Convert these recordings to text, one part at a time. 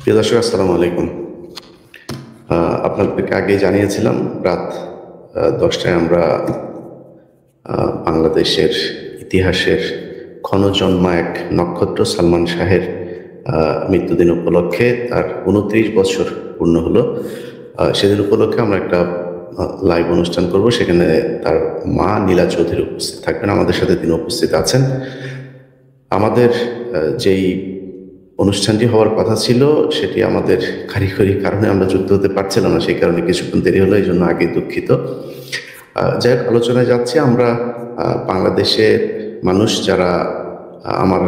প্রিয় দর্শক, আসসালামু আলাইকুম। আপনাদেরকে আগে জানিয়েছিলাম রাত 10টায় আমরা বাংলাদেশের ইতিহাসের ক্ষণজন্মা এক নক্ষত্র সালমান শাহের মৃত্যুদিন উপলক্ষে তার 29 বছর পূর্ণ হলো। সেদিন উপলক্ষে আমরা একটা লাইভ অনুষ্ঠান করব। সেখানে তার মা নীলা চৌধুরী উপস্থিত থাকবেন, আমাদের সাথে তিনি উপস্থিত আছেন। আমাদের যেই অনুষ্ঠানটি হওয়ার কথা ছিল সেটি আমাদের কারিগরি কারণে আমরা যুক্ত হতে পারছিলাম না, সেই কারণে কিছুক্ষণ দেরি হলো, এই জন্য আগে দুঃখিত। যাই হোক, আলোচনায় যাচ্ছি। আমরা বাংলাদেশের মানুষ যারা, আমার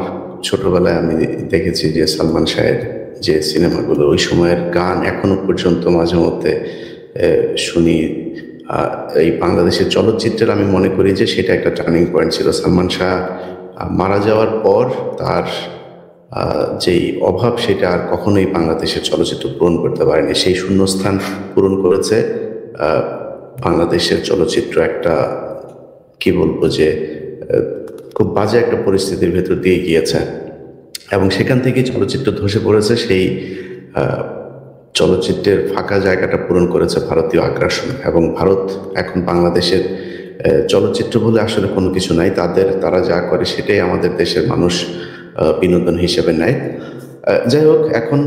ছোটবেলায় আমি দেখেছি যে সালমান শাহের যে সিনেমাগুলো, ওই সময়ের গান এখনো পর্যন্ত মাঝে মধ্যে শুনি। এই বাংলাদেশের চলচ্চিত্রের আমি মনে করি যে সেটা একটা টার্নিং পয়েন্ট ছিল। সালমান শাহ মারা যাওয়ার পর তার যেই অভাব, সেটা আর কখনোই বাংলাদেশের চলচ্চিত্র পূরণ করতে পারেনি। সেই শূন্যস্থান পূরণ করেছে বাংলাদেশের চলচ্চিত্র একটা, কি বলবো, যে খুব বাজে একটা পরিস্থিতির ভেতর দিয়ে গিয়েছে এবং সেখান থেকে চলচ্চিত্র ধসে পড়েছে। সেই চলচ্চিত্রের ফাঁকা জায়গাটা পূরণ করেছে ভারতীয় আগ্রাসন, এবং ভারত এখন বাংলাদেশের চলচ্চিত্র বলে আসলে কোনো কিছু নাই। তারা যা করে সেটাই আমাদের দেশের মানুষ বিনোদন হিসেবে নেয়। যাই হোক, এখন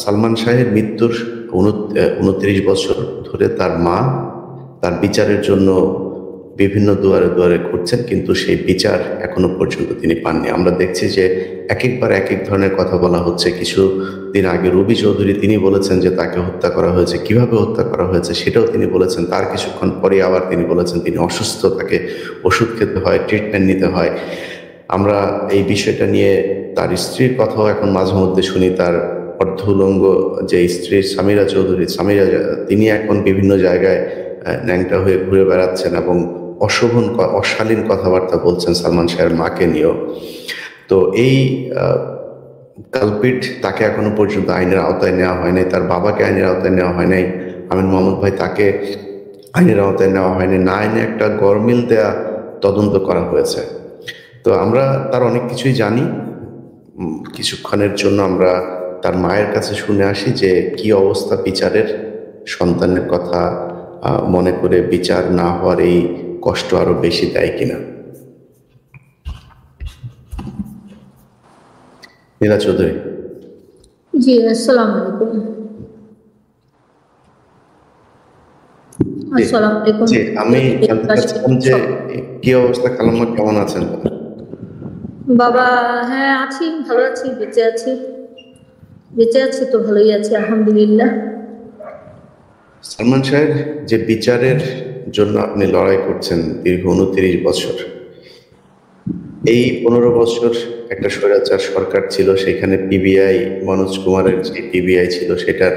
সালমান শাহের মৃত্যুর 29 বছর ধরে তার মা তার বিচারের জন্য বিভিন্ন দুয়ারে দুয়ারে ঘুরছেন, কিন্তু সেই বিচার এখনো পর্যন্ত তিনি পাননি। আমরা দেখছি যে একবার এক এক ধরনের কথা বলা হচ্ছে। কিছুদিন আগে রবি চৌধুরী তিনি বলেছেন যে তাকে হত্যা করা হয়েছে, কিভাবে হত্যা করা হয়েছে সেটাও তিনি বলেছেন। তার কিছুক্ষণ পরে আবার তিনি বলেছেন তিনি অসুস্থ, তাকে ওষুধ খেতে হয়, ট্রিটমেন্ট নিতে হয়। আমরা এই বিষয়টা নিয়ে তার স্ত্রীর কথাও এখন মাঝে মধ্যে শুনি। তার অর্ধউলঙ্গ যে স্ত্রী সামিরা চৌধুরী, তিনি এখন বিভিন্ন জায়গায় ন্যাংটা হয়ে ঘুরে বেড়াচ্ছেন এবং অশালীন কথাবার্তা বলছেন সালমান শাহের মাকে নিয়েও। তো এই কালপিট, তাকে এখনো পর্যন্ত আইনের আওতায় নেওয়া হয় নাই। তার বাবাকে আইনের আওতায় নেওয়া হয় নাই। আমিন মোহাম্মদ ভাই, তাকে আইনের আওতায় নেওয়া হয়নি। না আইনে একটা গরমিল দেয়া তদন্ত করা হয়েছে। তো আমরা তার অনেক কিছুই জানি। কিছুক্ষণের জন্য আমরা তার মায়ের কাছে শুনে আসি যে কি অবস্থা বিচারের। সন্তানের কথা মনে করে বিচার না হওয়ার এই কষ্ট আরো বেশি দেয় কিনা। নীলা চৌধুরী। জি, আসসালামু আলাইকুম। আসসালামু আলাইকুম। জি, আমি জানতে চাচ্ছিলাম যে কি অবস্থা, খালাম্মা কেমন আছেন? বাবা, হ্যাঁ আছি, ভালো আছি, বেঁচে আছি। বেঁচে আছি তো ভালোই আছি, আলহামদুলিল্লাহ। সালমান শাহের যে বিচারের জন্য আপনি লড়াই করছেন দীর্ঘ 29 বছর, এই 15 বছর একটা স্বৈরাচার সরকার ছিল, সেখানে পিবিআই, মনোজ কুমারের যে পিবিআই ছিল, সেটার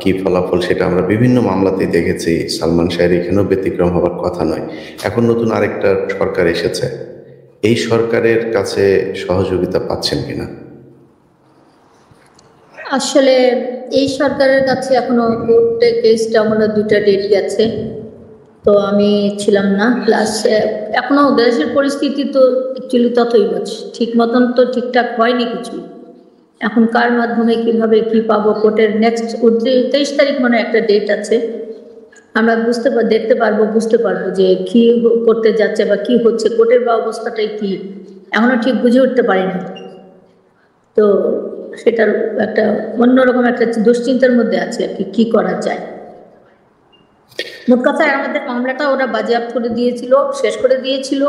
কি ফলাফল সেটা আমরা বিভিন্ন মামলাতেই দেখেছি। সালমান শাহের এখানেও ব্যতিক্রম হবার কথা নয়। এখন নতুন আরেকটা সরকার এসেছে, এই সরকারের কাছে সহযোগিতা পাচ্ছেন কিনা? আসলে এই সরকারের কাছে এখনো কোর্টে কেসটা আমরা 2টা ডেট গেছে, তো আমি ছিলাম না। প্লাস এখনো দেশের পরিস্থিতি তো অ্যাকচুয়ালি ততই বলছে, ঠিক মতন তো ঠিকঠাক হয়নি কিছু। এখন কার মাধ্যমে কিভাবে কি পাবো, কোর্টের নেক্সট 23 তারিখ মানে একটা ডেট আছে। আমরা দেখতে পারবো, বুঝতে পারবো যে কি করতে যাচ্ছে বা কি হচ্ছে, কোর্টের বা অবস্থাটাই কি এখনো ঠিক বুঝে উঠতে পারি না। তো সেটার একটা অন্যরকম একটা দুশ্চিন্তার মধ্যে আছে আর কি করা যায়। মোট কথা, আমাদের মামলাটা ওরা বাজেয়াপ্ত করে দিয়েছিল, শেষ করে দিয়েছিল।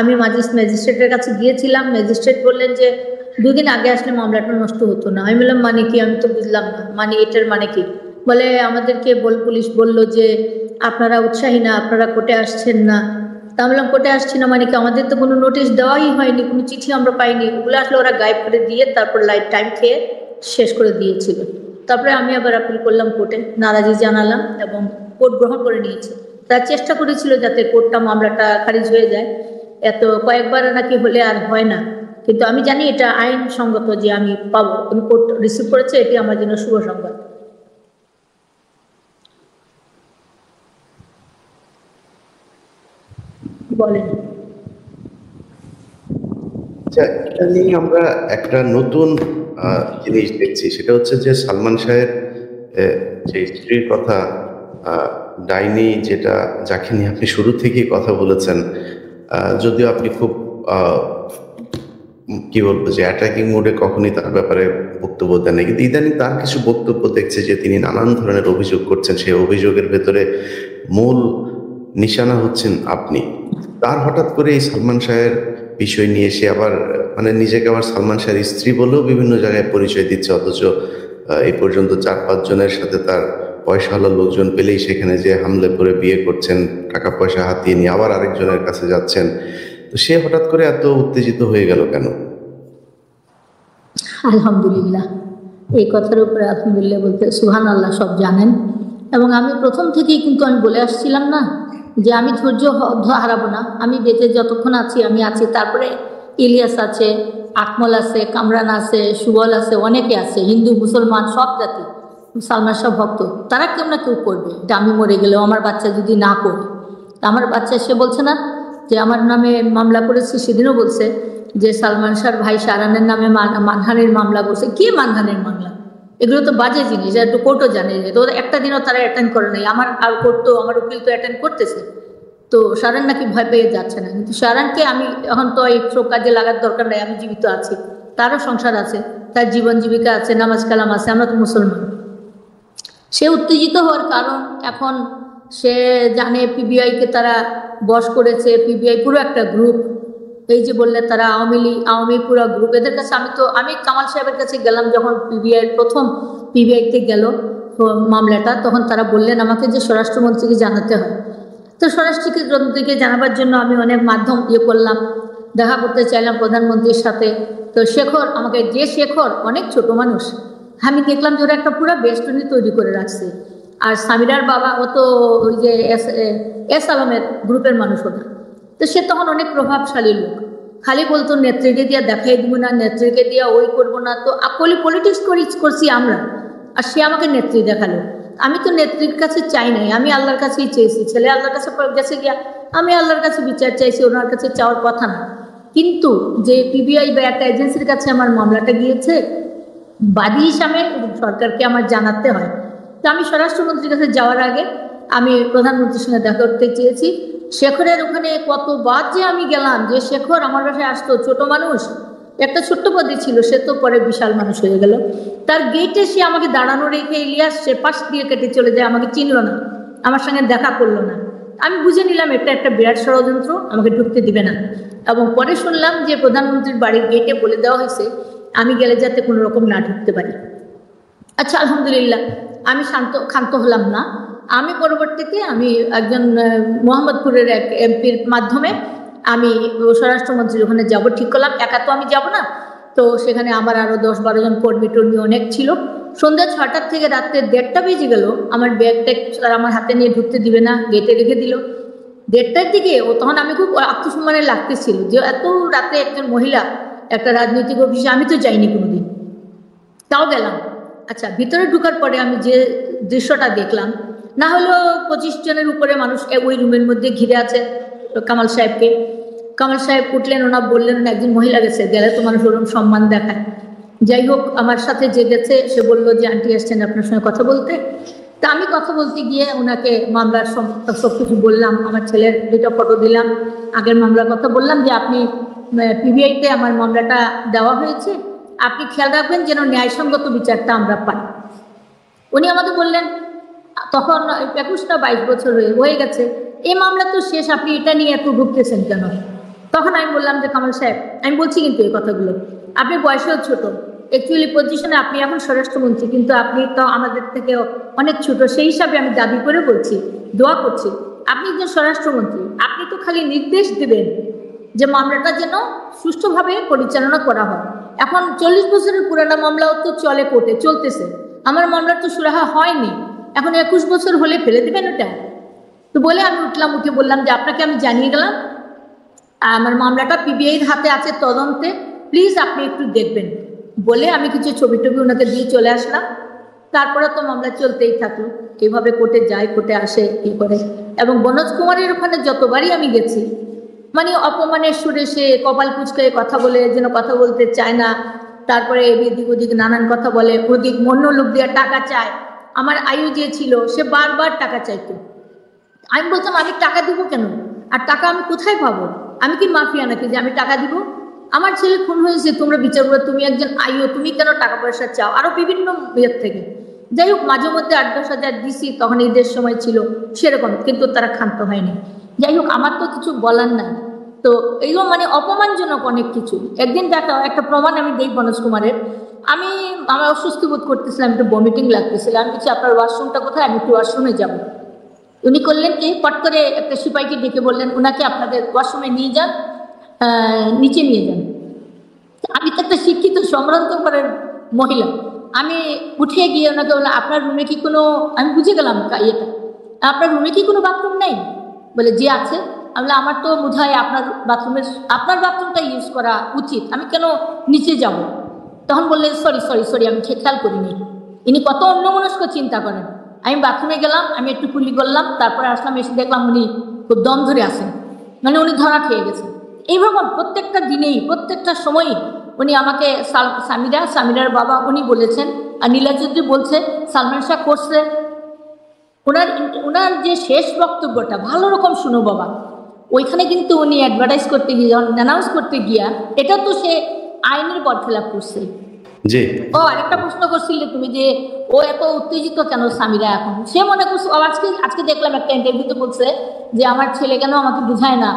আমি ম্যাজিস্ট্রেটের কাছে গিয়েছিলাম। ম্যাজিস্ট্রেট বললেন যে 2 দিন আগে আসলে মামলাটা নষ্ট হতো না। আমি বললাম মানে কি, আমি তো বুঝলাম না, মানে এটার মানে কি? বলে আমাদেরকে পুলিশ বলল যে আপনারা উৎসাহী না, আপনারা কোর্টে আসছেন না। তা বললাম কোর্টে আসছি না মানে কি? আমাদের তো কোনো নোটিশ দেওয়াই হয়নি, কোনো চিঠি আমরা পাইনি। ওগুলো আসলে ওরা গায়েব করে দিয়ে তারপর টাইম খেয়ে শেষ করে দিয়েছিল। তারপরে আমি আবার আপিল করলাম কোর্টে, নারাজি জানালাম এবং কোর্ট গ্রহণ করে নিয়েছে। তারা চেষ্টা করেছিল যাতে কোর্টটা মামলাটা খারিজ হয়ে যায়। এত কয়েকবার নাকি হলে আর হয় না, কিন্তু আমি জানি এটা আইনসঙ্গত যে আমি পাবো। কোর্ট রিসিভ করেছে, এটি আমার জন্য শুভ সংবাদ। বলেন। এটা নিয়ে আমরা একটা নতুন জিনিস দেখছি, সেটা হচ্ছে যে সালমান শাহের যে স্ত্রীর কথা, ডাইনি, যেটা যাকে নিয়ে আপনি শুরু থেকেই কথা বলেছেন, যদিও আপনি খুব কি বলবো যে অ্যাটাকিং মোডে কখনই তার ব্যাপারে বক্তব্য দেন না, কিন্তু ইদানিং তার কিছু বক্তব্য দেখছে যে তিনি নানান ধরনের অভিযোগ করছেন, সেই অভিযোগের ভেতরে মূল নিশানা হচ্ছেন আপনি। তার হঠাৎ করে এই সালমান শাহের বিষয় নিয়ে সে আবার মানে নিজেকে আবার সালমান শাহের স্ত্রী বলেও বিভিন্ন জায়গায় পরিচয় দিচ্ছে, অথচ এই পর্যন্ত 4-5 জনের সাথে তার পয়সাওয়ালা লোকজন পেলেই সেখানে যে হামলে করে বিয়ে করছেন, টাকা পয়সা হাতিয়ে নিয়ে আবার আরেকজনের কাছে যাচ্ছেন। তো সে হঠাৎ করে এত উত্তেজিত হয়ে গেল কেন? আলহামদুলিল্লাহ, এই কথার উপরে আলহামদুলিল্লাহ বলতে সুবহানাল্লাহ, সব জানেন। এবং আমি প্রথম থেকেই কিন্তু আমি বলে আসছিলাম না যে আমি ধৈর্য হারাবো না, আমি বেঁচে যতক্ষণ আছি আমি আছি। তারপরে ইলিয়াস আছে, আকমল আছে, কামরান আছে, সুবল আছে, অনেকে আছে, হিন্দু মুসলমান সব জাতি সালমান শাহ ভক্ত। তারা কেউ না কেউ করবে, এটা আমি মরে গেলেও আমার বাচ্চা যদি না করে। আমার বাচ্চা সে বলছে না যে আমার নামে মামলা করেছে, সেদিনও বলছে যে সালমান শাহর ভাই শাহরানের নামে মানহানির মামলা করছে। কি মানহানির মামলা? এগুলো তো বাজে জিনিস, একটু কোর্টও জানে। তো একটা দিনও তারা অ্যাটেন্ড করে নাই। আমার আর কোর্ট তো, আমার উকিল তো অ্যাটেন্ড করতেছে। তো শাহরান নাকি ভয় পেয়ে যাচ্ছে না, কিন্তু শাহরানকে আমি এখন তো এই সব কাজে লাগার দরকার নাই, আমি জীবিত আছি, তারও সংসার আছে, তার জীবন জীবিকা আছে, নামাজ কালাম আছে, আমরা তো মুসলমান। সে উত্তেজিত হওয়ার কারণ এখন সে জানে পিবিআইকে তারা বশ করেছে। পিবিআই পুরো একটা গ্রুপ, এই যে বললে তারা আওয়ামী পুরো গ্রুপ। এদের কাছে আমি কামাল সাহেবের কাছে গেলাম যখন পিবিআই প্রথম পিবিআইতে গেল মামলাটা, তখন তারা বললেন আমাকে যে স্বরাষ্ট্রমন্ত্রীকে জানাতে হয়। তো স্বরাষ্ট্রমন্ত্রীকে জানাবার জন্য আমি অনেক মাধ্যম করলাম, দেখা করতে চাইলাম প্রধানমন্ত্রীর সাথে। তো শেখর আমাকে, যে শেখর অনেক ছোট মানুষ, আমি দেখলাম যে ওরা একটা পুরো বেষ্টনী তৈরি করে রাখছে। আর সামিরার বাবা ও তো ওই যে এস আলমের গ্রুপের মানুষ ওটা। তো সে তখন অনেক প্রভাবশালী লোক, খালি বলতো নেত্রীকে দিয়ে দেখাই দিব না, নেত্রীকে দিয়ে ওই করবো না। তো পলিটিক্স করছি আমরা, আর সে আমাকে নেত্রী দেখালো। আমি তো নেত্রীর কাছে চাই নাই, আমি আল্লাহর কাছেই চেয়েছি। ছেলে আল্লাহর কাছে গেছে গিয়া, আমি আল্লাহর কাছে বিচার চাইছি, ওনার কাছে চাওয়ার কথা না। কিন্তু যে পিবিআই বা একটা এজেন্সির কাছে আমার মামলাটা গিয়েছে, বাদী হিসাবে সরকারকে আমার জানাতে হয়। তো আমি স্বরাষ্ট্রমন্ত্রীর কাছে যাওয়ার আগে আমি প্রধানমন্ত্রীর সঙ্গে দেখা করতে চেয়েছি। শেখরের ওখানে কতবার যে আমি গেলাম, যে শেখর আমার বাসায় আসতো, ছোট মানুষ, একটা ছোট্ট পদে ছিল, সে তো পরে বিশাল মানুষ হয়ে গেল। তার গেটে সে আমাকে দাঁড়ানো রেখে ইলিয়াস সে পাশ দিয়ে কেটে চলে যায়, আমাকে চিনল না, আমার সঙ্গে দেখা করলো না। আমি বুঝে নিলাম এটা একটা বিরাট ষড়যন্ত্র, আমাকে ঢুকতে দিবে না। এবং পরে শুনলাম যে প্রধানমন্ত্রীর বাড়ির গেটে বলে দেওয়া হয়েছে আমি গেলে যাতে কোনো রকম না ঢুকতে পারি। আচ্ছা, আলহামদুলিল্লাহ, আমি ক্ষান্ত হলাম না। আমি পরবর্তীতে আমি একজন মোহাম্মদপুরের এক এমপির মাধ্যমে আমি স্বরাষ্ট্রমন্ত্রীর ওখানে যাব ঠিক করলাম। একা তো আমি যাব না, তো সেখানে আমার আরও 10-12 জন কর্মী টর্মী অনেক ছিল। সন্ধ্যা 6টার থেকে রাত্রে 1:30টা বেজে গেল, আমার ব্যাগটা তারা আমার হাতে নিয়ে ঢুকতে দিবে না, গেটে রেখে দিল। 1:30টার দিকে ও, তখন আমি খুব আত্মসম্মানে লাগতেছিল যে এত রাতে একজন মহিলা একটা রাজনৈতিক অফিসে, আমি তো যাইনি কোনোদিন, তাও গেলাম। আচ্ছা, ভিতরে ঢুকার পরে আমি যে দৃশ্যটা দেখলাম, না হলেও 25 জনের উপরে মানুষ ওই রুমের মধ্যে ঘিরে আছে কামাল সাহেবকে। কামাল সাহেব উঠলেন, ওনা বললেন একজন মহিলা গেছে, গেলে তো মানুষ ওরকম সম্মান দেখায়। যাই হোক, আমার সাথে যে গেছে সে বললো যে আন্টি আসছেন আপনার সঙ্গে কথা বলতে। তা আমি কথা বলতে গিয়ে ওনাকে মামলার সব কিছু বললাম, আমার ছেলের 2টা ফটো দিলাম, আগের মামলার কথা বললাম যে আপনি পিবিআইতে আমার মামলাটা দেওয়া হয়েছে, আপনি খেয়াল রাখবেন যেন ন্যায়সঙ্গত বিচারটা আমরা পাই। উনি আমাকে বললেন, তখন 21 না 22 বছর হয়ে গেছে, এই মামলা তো শেষ, আপনি এটা নিয়ে এত ভুগতেছেন কেন? তখন আমি বললাম যে কামাল সাহেব, আমি বলছি কিন্তু এই কথাগুলো, আপনি বয়সেও ছোট, অ্যাকচুয়ালি পজিশনে আপনি এখন স্বরাষ্ট্রমন্ত্রী, কিন্তু আপনি তো আমাদের থেকে অনেক ছোট। সেই হিসাবে আমি দাবি করে বলছি, দোয়া করছি, আপনি যে স্বরাষ্ট্রমন্ত্রী, আপনি তো খালি নির্দেশ দেবেন যে মামলাটা যেন সুষ্ঠুভাবে পরিচালনা করা হয়। এখন 40 বছরের পুরানা মামলাও তো চলে, কোর্টে চলতেছে, আমার মামলার তো সুরাহা হয়নি, এখন 21 বছর হলে ফেলে দেবেন ওটা? তো বলে আমি উঠলাম, উঠে বললাম যে আপনাকে আমি জানিয়ে গেলাম আমার মামলাটা পিবিআইর হাতে আছে তদন্তে, প্লিজ আপনি একটু দেখবেন। বলে আমি কিছু ছবি টবি ওনাকে দিয়ে চলে আসলাম। তারপরে তো মামলা চলতেই থাকলো, এইভাবে কোর্টে যায়, কোর্টে আসে, ই করে। এবং মনোজ কুমারের ওখানে যতবারই আমি গেছি, মানে অপমানের সুরে সে কপাল কুচকে কথা বলে, যেন কথা বলতে চায় না, তারপরে এদিক ওদিক নানান কথা বলে, ওদিক অন্য লোক দিয়ে টাকা চায়। আমার আয়ু যে ছিল সে বারবার টাকা চাইতো। আমি বলতাম আমি টাকা দিব কেন, আর টাকা আমি কোথায় পাবো? আমি কি মাফিয়া নাকি যে আমি টাকা দিব? আমার ছেলে খুন হয়েছে, তোমরা বিচার করো, তুমি একজন আইও, তুমি কেন টাকা পয়সা চাও? আরো বিভিন্ন ইয়ের থেকে। যাই হোক, মাঝে মধ্যে 8-10 হাজার দিছি, তখন ঈদের সময় ছিল সেরকম, কিন্তু তারা ক্ষান্ত হয়নি। যাই হোক, আমার তো কিছু বলার নাই। তো এইগুলো মানে অপমানজনক অনেক কিছু। একদিন দেখা একটা প্রমাণ আমি দেই মনোজ কুমারের। আমার অসুস্থ বোধ করতেছিলাম, একটু বমিটিং লাগতেছিল। আমি বলছি আপনার ওয়াশরুমটা কোথায়, আমি একটু ওয়াশরুমে যাবো। উনি করলেন কি, পট করে একটা সিপাহীকে ডেকে বললেন ওনাকে আপনাদের ওয়াশরুমে নিয়ে যান, নিচে নিয়ে যান। আমি তো একটা শিক্ষিত সম্ভ্রান্ত ঘরের মহিলা, আমি উঠে গিয়ে ওনাকে বললাম আপনার রুমে কি কোনো, আমি বুঝে গেলাম ইয়েটা, আপনার রুমে কি কোনো বাথরুম নেই? বলে যে আছে। আমি বললাম আমার তো বোধ হয় আপনার বাথরুমটা ইউজ করা উচিত, আমি কেন নিচে যাব? তখন বললেন সরি আমি খেয়াল করিনি। ইনি কত অন্যমনস্ক চিন্তা করেন। আমি বাথরুমে গেলাম, আমি একটু কুলি করলাম, তারপরে আসলাম, এসে দেখলাম উনি খুব দম ধরে আসেন, মানে উনি ধরা খেয়ে গেছেন। এইভাবে প্রত্যেকটা দিনেই, প্রত্যেকটা সময়ই উনি আমাকে সামিরার বাবা উনি বলেছেন, আর নীলাচৌধুরী বলছে সালমান শাহ করছে। ওনার যে শেষ বক্তব্যটা ভালো রকম শুনো বাবা, ওইখানে কিন্তু উনি অ্যাডভার্টাইজ করতে গিয়ে, যখন অ্যানাউন্স করতে গিয়া, এটা তো সে আইনের বরখেলাপ করছে। জি। ও আরেকটা প্রশ্ন করছিলে তুমি যে ও এত উত্তেজিত কেন সামিরা এখন? সে মনে করছে, আজকে দেখলাম একটা ইন্টারভিউতে বলছে যে আমার ছেলে কেন আমাকে বুঝায় না,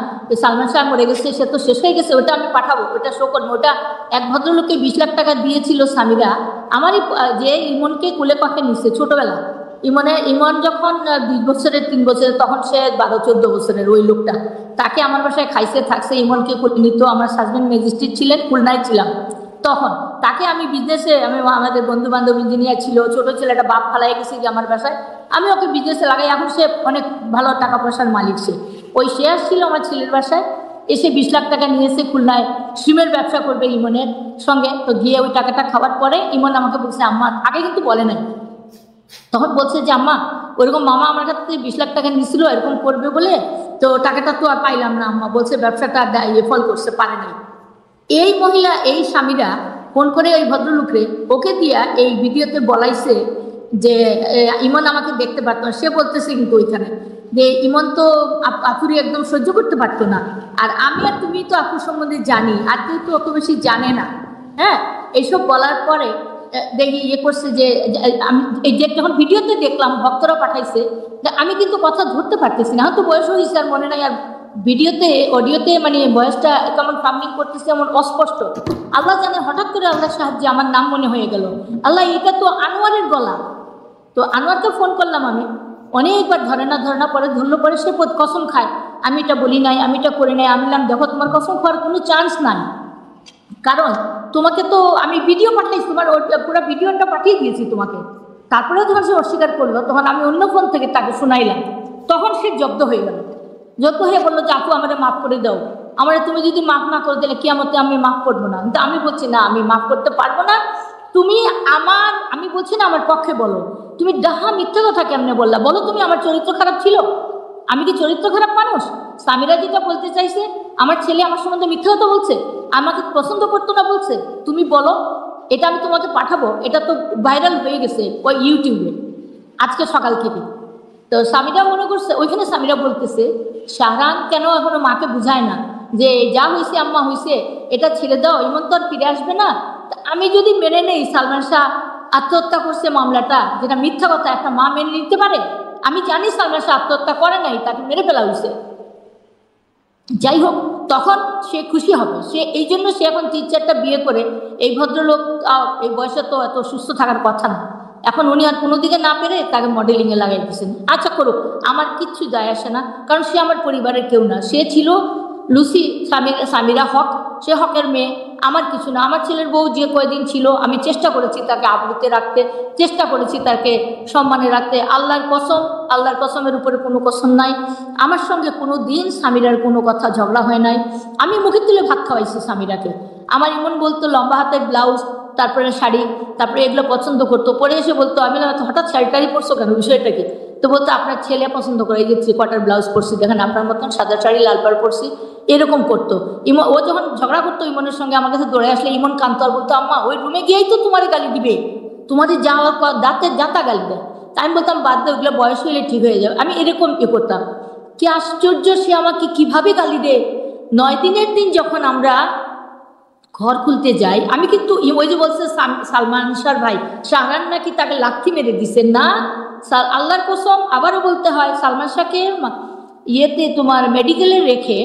সালমান শাহ মরে গেছে, সে তো শেষ হয়ে গেছে, ওটা আমি পাঠাবো, ওটা শো করবো। ওটা এক ভদ্রলোককে 20 লাখ টাকা দিয়েছিল সামিরা, আমারই যে ইমনকে কুলে পাখে নিচ্ছে ছোটবেলা। ইমন যখন 20 বছরের 3 বছরের, তখন সে 12-14 বছরের। ওই লোকটা তাকে আমার বাসায় খাইছে থাকছে, ইমনকে কুলে নিত। আমার হাজবেন্ড ম্যাজিস্ট্রেট ছিলেন, খুলনায় ছিলাম তখন। তাকে আমি বিজনেসে, আমাদের বন্ধু বান্ধব ইঞ্জিনিয়ার ছিল, ছোট ছেলেটা বাপ ফালাই গেছে যে আমার বাসায়, আমি ওকে বিজনেসে লাগাই। এখন সে অনেক ভালো টাকা পয়সার মালিক। সে ওই শেয়ার ছিল আমার ছেলের বাসায়, এসে 20 লাখ টাকা নিয়েছে, খুলনায় সিমের ব্যবসা করবে ইমনের সঙ্গে। তো গিয়ে ওই টাকাটা খাওয়ার পরে ইমন আমাকে বলছে আম্মা, আগে কিন্তু বলে নাই, তখন বলছে যে আম্মা ওইরকম মামা আমার কাছ থেকে 20 লাখ টাকা নিয়েছিল এরকম করবে বলে, তো টাকাটা তো আর পাইলাম না আম্মা, বলছে ব্যবসাটা ফল করতে পারে নাই। এই মহিলা, এই স্বামীরা ফোন করে ওই ভদ্রলোকরে ওকে দিয়া এই ভিডিওতে বলাইছে যে ইমন আমাকে দেখতে পারতো না। সে বলতেছে কিন্তু ওইখানে যে ইমন তো আপুরি একদম সহ্য করতে পারতো না, আর আমি আর তুমি তো আপুর সম্বন্ধে জানি, আর কেউ তো অত বেশি জানে না। হ্যাঁ, এইসব বলার পরে দেখি করছে যে আমি এই যে যখন ভিডিওতে দেখলাম, ভক্তরা পাঠাইছে, আমি কিন্তু কথা ধরতে পারতেছি না, হয়তো বয়স হয়েছে আর মনে নাই। আর ভিডিওতে অডিওতে মানে ভয়েসটা কেমন ফার্মিং করতেছে, এমন অস্পষ্ট। আল্লাহ জানে, হঠাৎ করে আল্লাহর সাহায্যে আমার নাম মনে হয়ে গেল। আল্লাহ, এটা তো আনোয়ারের গলা। তো আনোয়ারকে ফোন করলাম আমি, অনেকবার ধরে না পরে ধরলো, পরে সে কসম খায় আমি এটা বলি নাই, আমি এটা করি নাই। আমি বললাম দেখো, তোমার কসম খাওয়ার কোনো চান্স নাই, কারণ তোমাকে তো আমি ভিডিও পাঠাইছি, তোমার পুরো ভিডিওটা পাঠিয়ে দিয়েছি তোমাকে। তারপরেও যখন সে অস্বীকার করলো, তখন আমি অন্য ফোন থেকে তাকে শোনাইলাম, তখন সে জব্দ হয়ে গেল। জব্দ হয়ে বললো যে আপু আমাদের মাফ করে দাও, আমাদের তুমি যদি মাফ না করে দিলে কিয়ামতে আমি মাফ করবো না। কিন্তু আমি বলছি না, আমি মাফ করতে পারবো না। তুমি আমি বলছি না আমার পক্ষে বলো, তুমি ডাহা মিথ্যে কথা কেমনে বললা? বলো তুমি আমার চরিত্র খারাপ ছিল? আমি কি চরিত্র খারাপ মানুষ? সামিরা যেটা বলতে চাইছে, আমার ছেলে আমার সম্বন্ধে মিথ্যে কথা বলছে, আমাকে পছন্দ করতো না বলছে, তুমি বলো। এটা আমি তোমাকে পাঠাবো, এটা তো ভাইরাল হয়ে গেছে ওই ইউটিউবে আজকে সকাল থেকে। তো সামিরা মনে করছে, ওইখানে সামিরা বলতেছে শাহরান কেন এখনো মাকে বুঝায় না যে যা হয়েছে আম্মা হয়েছে, এটা ছেড়ে দাও, ইমন তো আর ফিরে আসবে না। আমি যদি মেনে নেই সালমান শাহ আত্মহত্যা করছে, মামলাটা যেটা মিথ্যা কথা, একটা মা মেনে নিতে পারে? আমি জানি সালমান শাহ আত্মহত্যা করে নাই, তাকে মেরে ফেলা হয়েছে। যাই হোক, তখন সে খুশি হবে। সে এই জন্য সে এখন 3-4টা বিয়ে করে, এই ভদ্রলোক এই বয়সে তো এত সুস্থ থাকার কথা না। এখন উনি আর কোনো দিকে না পেরে তাকে মডেলিংয়ে লাগাই দিয়েছেন। আচ্ছা করুক, আমার কিচ্ছু যায় আসে না, কারণ সে আমার পরিবারের কেউ না। সে ছিল লুসি সামিরা হক, সে হকের মেয়ে, আমার কিছু না। আমার ছেলের বউ যে কয়দিন ছিল, আমি চেষ্টা করেছি তাকে আবৃত্তে রাখতে, চেষ্টা করেছি তাকে সম্মানে রাখতে। আল্লাহর কসমের উপরে কোনো কসম নাই, আমার সঙ্গে কোনো দিন সামিরার কোনো কথা ঝগড়া হয় নাই। আমি মুখে তুলে ভাত খাওয়াইছি সামিরাকে। আমার ইমন বলতো লম্বা হাতের ব্লাউজ, তারপরে শাড়ি, তারপরে এগুলো পছন্দ করতো। পরে এসে বলতো, আমি হঠাৎ শাড়িটারি পরছো কেন, বিষয়টা কি? তো বলতো আপনার ছেলে পছন্দ করে, এই যে 3 কোয়ার্টার ব্লাউজ পরছি দেখেন, আপনার মতন সাদা শাড়ি লাল পাড় পরছি, এরকম করতো। ও যখন ঝগড়া করতো ইমনের সঙ্গে, আমার কাছে দৌড়ে আসলে ইমন কান্ত আর বলতো আম্মা ওই রুমে গিয়েই তো তোমার গালি দিবে, তোমাদের যাওয়ার পর দাঁতের জাতা গালি দেয়। তাই আমি বলতাম বাদ দে, ওগুলো বয়স হইলে ঠিক হয়ে যাবে। আমি এরকম করতাম। কি আশ্চর্য, সে আমাকে কিভাবে গালি দেয়। 9 দিনের দিন যখন আমরা ঘর খুলতে যাই, আমি কিন্তু ওই যে বলছে সালমান শাহর ভাই শাহরান নাকি তাকে লাথি মেরে দিছে না, আল্লাহর কসম আবারও বলতে হয়, সালমান শাহকে ইয়েতে তোমার মেডিকেলে রেখে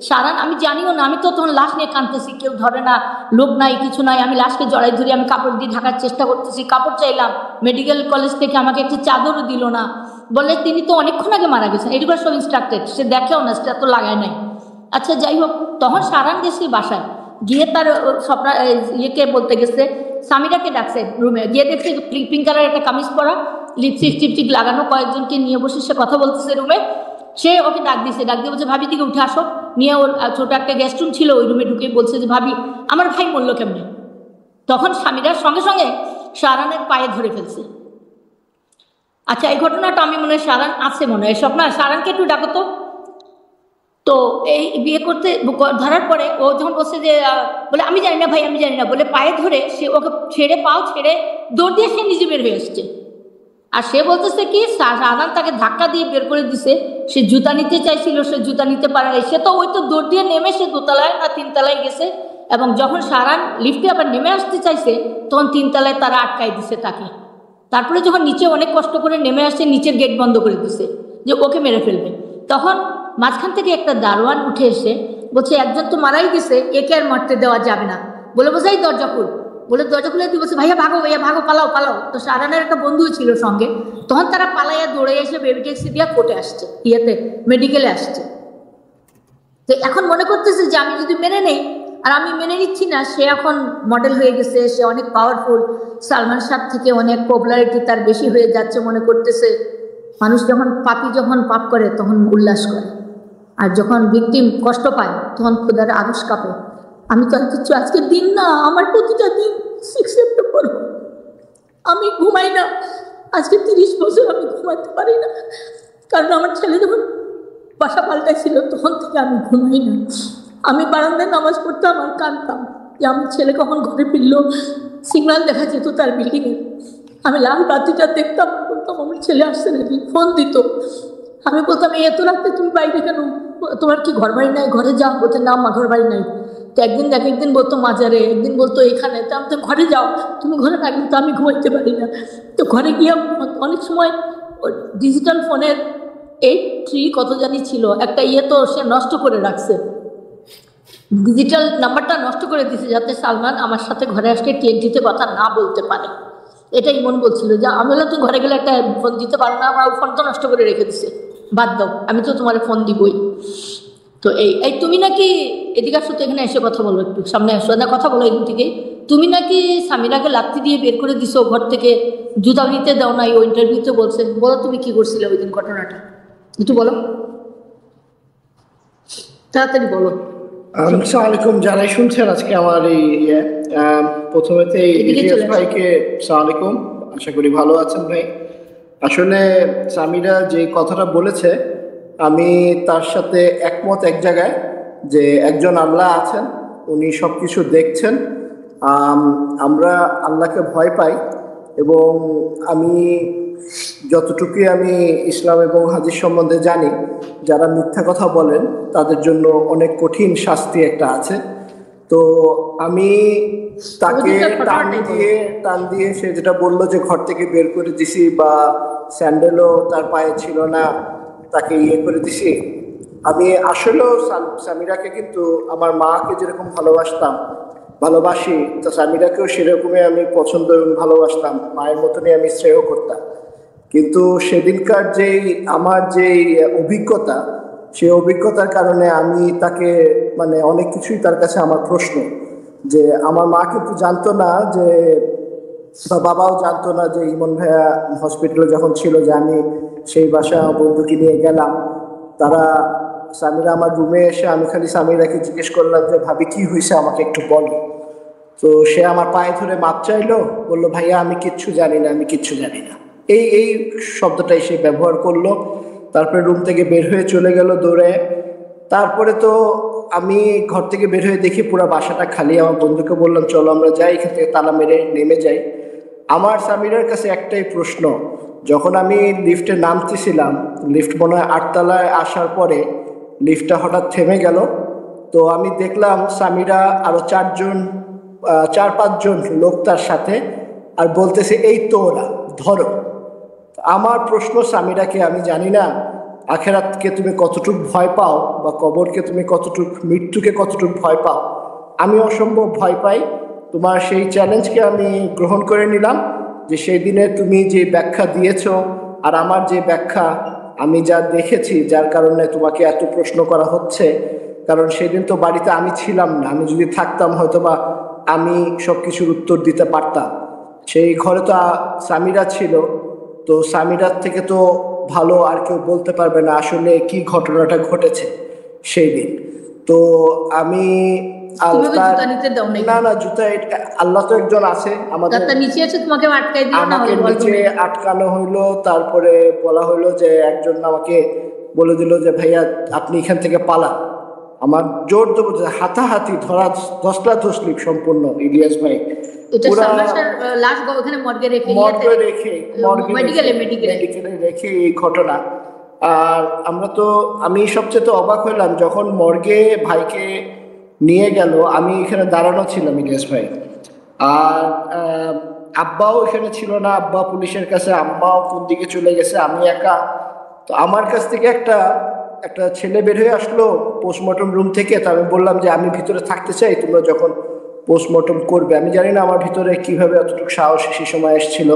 শাহরান, আমি জানিও না, আমি তো তখন লাশ নিয়ে কাঁদতেছি, কেউ ধরে না, লোক নাই, কিছু নাই, আমি লাশকে জড়াই ধরি, আমি কাপড় দিয়ে ঢাকার চেষ্টা করতেছি, কাপড় চাইলাম, মেডিকেল কলেজ থেকে আমাকে একটা চাদরও দিল না, বলে তিনি তো অনেকক্ষণ আগে মারা গেছেন, এটুকু সব ইনস্ট্রাক্টেড, সে দেখেও না, সেটা তো লাগায় নাই। আচ্ছা যাই হোক, তখন শাহরান গেছে বাসায়, গিয়ে তার স্বপ্ন ইয়েকে বলতে গেছে, সামিরাকে ডাকছে রুমে, গিয়ে দেখছে পিঙ্ক কালার একটা কামিজ পরা, লিপস্টিক টিপস্টিক লাগানো, কয়েকজনকে নিয়ে বসে সে কথা বলতেছে রুমে। সে ওকে ডাক দিছে, ডাক দিয়ে বলছে ভাবি দিকে উঠে আসো, নিয়ে ওর ছোট একটা গেস্ট রুম ছিল, ওই রুমে ঢুকে বলছে যে ভাবি আমার ভাই মরলো কেমনে। তখন স্বামীরার সঙ্গে সঙ্গে শাহরানের পায়ে ধরে ফেলছে। আচ্ছা এই ঘটনাটা আমি মনে হয় শাহরান আছে, মনে হয় স্বপ্না, শাহরানকে একটু ডাকো তো। তো এই বিয়ে করতে ধরার পরে ও যখন বলছে যে বলে আমি জানি না ভাই, আমি জানি না বলে পায়ে ধরে সে ওকে ছেড়ে, পাও ছেড়ে দৌড় দিয়ে সে নিজে বের হয়ে আসছে। আর সে বলতেছে কি শাহরান তাকে ধাক্কা দিয়ে বের করে দিছে, সে জুতা নিতে চাইছিল, সে জুতা নিতে পারে নাই, সে তো ওই তো দৌড় দিয়ে নেমে সে 2তলায় না 3তলায় গেছে, এবং যখন শাহরান লিফটে আবার নেমে আসতে চাইছে তখন 3তলায় তারা আটকাই দিছে তাকে। তারপরে যখন নিচে অনেক কষ্ট করে নেমে আসছে, নিচের গেট বন্ধ করে দিছে যে ওকে মেরে ফেলবে। তখন মাঝখান থেকে একটা দারোয়ান উঠে এসে বলছে একজন তো মারাই গেছে, একে আর মারতে দেওয়া যাবে না, বলে বোঝাই দরজা খুল, বলে দরজা খুলে দিয়ে বলছে ভাইয়া ভাগো, ভাইয়া ভাগো, পালাও পালাও। তো শাহরানের একটা বন্ধু ছিল সঙ্গে, তখন তারা পালাইয়া দৌড়ে এসে বেবি ট্যাক্সি দিয়ে কোর্টে আসছে, ইয়েতে মেডিকেলে আসছে। তো এখন মনে করতেছে যে আমি যদি মেনে নেই, আর আমি মেনে নিচ্ছি না, সে এখন মডেল হয়ে গেছে, সে অনেক পাওয়ারফুল, সালমান শাহ থেকে অনেক পপুলারিটি তার বেশি হয়ে যাচ্ছে, মনে করতেছে মানুষ যখন পাপী যখন পাপ করে তখন উল্লাস করে, আর যখন ভিকটিম কষ্ট পায় তখন খোদার আদেশ কাঁপে। আমি তো আর কিছু, আজকের দিন না, আমার প্রতিটা দিন 6 সেপ্টেম্বর আমি ঘুমাই না, আজকে 30 বছর আমি ঘুমাতে পারি না, কারণ আমার ছেলে যখন বাসা পাল্টাইছিল তখন থেকে আমি ঘুমাই না। আমি বারান্দায় নামাজ পড়তাম আর কাঁদতাম যে আমার ছেলে কখন ঘরে ফিরলো, সিগন্যাল দেখা যেত তার বিল্ডিংয়ে, আমি লাল বাতিটা দেখতাম, বলতাম আমার ছেলে আসছে নাকি, ফোন দিত, আমি বলতাম এত রাতে তুমি বাইরে কেন, তোমার কি ঘর বাড়ি নাই, ঘরে যাও, বলতে না মা ঘর বাড়ি নাই। তো একদিন দেখ, একদিন বলতো মাজারে, একদিন বলতো এখানে, তো আমি তো ঘরে যাও, তুমি ঘরে থাকলে তো আমি ঘুমাইতে পারি না। তো ঘরে গিয়ে অনেক সময় ডিজিটাল ফোনের 83 কত জানি ছিল একটা ইয়ে, তো সে নষ্ট করে রাখছে, ডিজিটাল নাম্বারটা নষ্ট করে দিছে যাতে সালমান আমার সাথে ঘরে আসলে TNT-তে কথা না বলতে পারে। এটাই মন বলছিল যে আমি বললাম তুমি ঘরে গেলে একটা ফোন দিতে পারো না, আমার ফোন তো নষ্ট করে রেখে দিছে, বাদ দাও, আমি তো তোমার ফোন দিবই। তো এই তুমি নাকি এদিকে আসো তো, এখানে এসে কথা বলো, একটু সামনে আসো না, কথা বলো এদিক থেকে। তুমি নাকি সামিরাকে লাথি দিয়ে বের করে দিছো ঘর থেকে, জুতা নিতে দাও নাই, ও ইন্টারভিউতে বলছে, বলো তুমি কি করছিলে ওই দিন, ঘটনাটা একটু বলো, তাড়াতাড়ি বলো। আসসালামু আলাইকুম, যারাই শুনছেন আজকে আমার এই প্রথমেতে ইলিয়াস ভাইকে আসসালামু আলাইকুম, আশা করি ভালো আছেন ভাই। আসলে সামিরা যে কথাটা বলেছে আমি তার সাথে একমত এক জায়গায়, যে একজন আল্লাহ আছেন, উনি সব কিছু দেখছেন, আমরা আল্লাহকে ভয় পাই, এবং আমি যতটুকুই আমি ইসলাম এবং হাদিস সম্বন্ধে জানি, যারা মিথ্যা কথা বলেন তাদের জন্য অনেক কঠিন শাস্তি একটা আছে। তো আমি তাকে টান দিয়ে সে যেটা বললো যে ঘর থেকে বের করে দিছি, বা স্যান্ডেলও তার পায়ে ছিল না, তাকে ইয়ে করে দিছি, আমি আসলেও সামিরাকে কিন্তু আমার মাকে যেরকম ভালোবাসি, তো সামিরাকেও সেরকমই আমি পছন্দ এবং ভালোবাসতাম, মায়ের মতনই আমি শ্রেয় করতাম। কিন্তু সেদিনকার আমার যেই অভিজ্ঞতা, সেই অভিজ্ঞতার কারণে আমি তাকে মানে অনেক কিছুই তার কাছে আমার প্রশ্ন, যে আমার মা কিন্তু জানতো না যে, বা বাবাও জানতো না যে ইমন ভাইয়া হসপিটালে যখন ছিল, যে আমি সেই বাসা বন্ধুকে নিয়ে গেলাম। তারা সামিরা আমার রুমে এসে, আমি খালি সামিরাকে জিজ্ঞেস করলাম যে ভাবি কি হয়েছে আমাকে একটু বলো। তো সে আমার পায়ে ধরে মাপ চাইলো, বললো ভাইয়া আমি কিচ্ছু জানি না, আমি কিচ্ছু জানি না। এই শব্দটাই সে ব্যবহার করলো। তারপরে রুম থেকে বের হয়ে চলে গেল দৌড়ে। তারপরে তো আমি ঘর থেকে বের হয়ে দেখি পুরো বাসাটা খালি। আমার বন্ধুকে বললাম চলো আমরা যাই, এখান থেকে তালা মেরে নেমে যাই। আমার সামিরার কাছে একটাই প্রশ্ন, যখন আমি লিফটে নামতেছিলাম, লিফট মনে হয় 8 তলায় আসার পরে লিফটটা হঠাৎ থেমে গেল। তো আমি দেখলাম সামিরা আরো 4-5 জন লোক তার সাথে, আর বলতেছে এই তো ওরা, ধরো। আমার প্রশ্ন সামিরাকে, আমি জানি না আখেরাতকে তুমি কতটুকু ভয় পাও বা কবরকে তুমি কতটুকু, মৃত্যুকে কতটুকু ভয় পাও। আমি অসম্ভব ভয় পাই। তোমার সেই চ্যালেঞ্জকে আমি গ্রহণ করে নিলাম যে সেই দিনে তুমি যে ব্যাখ্যা দিয়েছো আর আমার যে ব্যাখ্যা, আমি যা দেখেছি যার কারণে তোমাকে এত প্রশ্ন করা হচ্ছে। কারণ সেদিন তো বাড়িতে আমি ছিলাম না, আমি যদি থাকতাম হয়তোবা আমি সবকিছুর উত্তর দিতে পারতাম। সেই ঘরে তো সামিরা ছিল, তো সামিরার থেকে তো ভালো আর কেউ বলতে পারবে না আসলে কি ঘটনাটা ঘটেছে সেই দিন। তো আমি তুমি ওকে জুতা নিতে দাও নাই? না জুতা, আল্লাহ তো একজন আছে আমাদের। তার নিচে আছে, তোমাকে আটকাই দিও না? আমাকে নিচে আটকানো হইলো, তারপরে বলা হইলো যে একজন আমাকে বলে দিল যে ভাইয়া আপনি এখান থেকে পালান। আমার জোর দেবো হাতাহাতি ধরা, ধস্তাধস্তি সম্পূর্ণ। ইলিয়াস ভাই মেডিকেলে রেখে এই ঘটনা। আর আমি সবচেয়ে অবাক হইলাম যখন মর্গে ভাইকে নিয়ে গেল, আমি এখানে দাঁড়ানো ছিলাম ইলিয়াস ভাই, আর আব্বাও এখানে ছিল না। আব্বা পুলিশের কাছে, আম্মাও কোন দিকে চলে গেছে, আমি একা। তো আমার কাছ থেকে একটা ছেলে বের হয়ে আসলো পোস্টমর্টম রুম থেকে। তো আমি বললাম যে আমি ভিতরে থাকতে চাই, তোমরা যখন পোস্টমর্টম করবে। আমি জানি না আমার ভিতরে কিভাবে এতটুকু সাহস সেই সময় এসেছিল।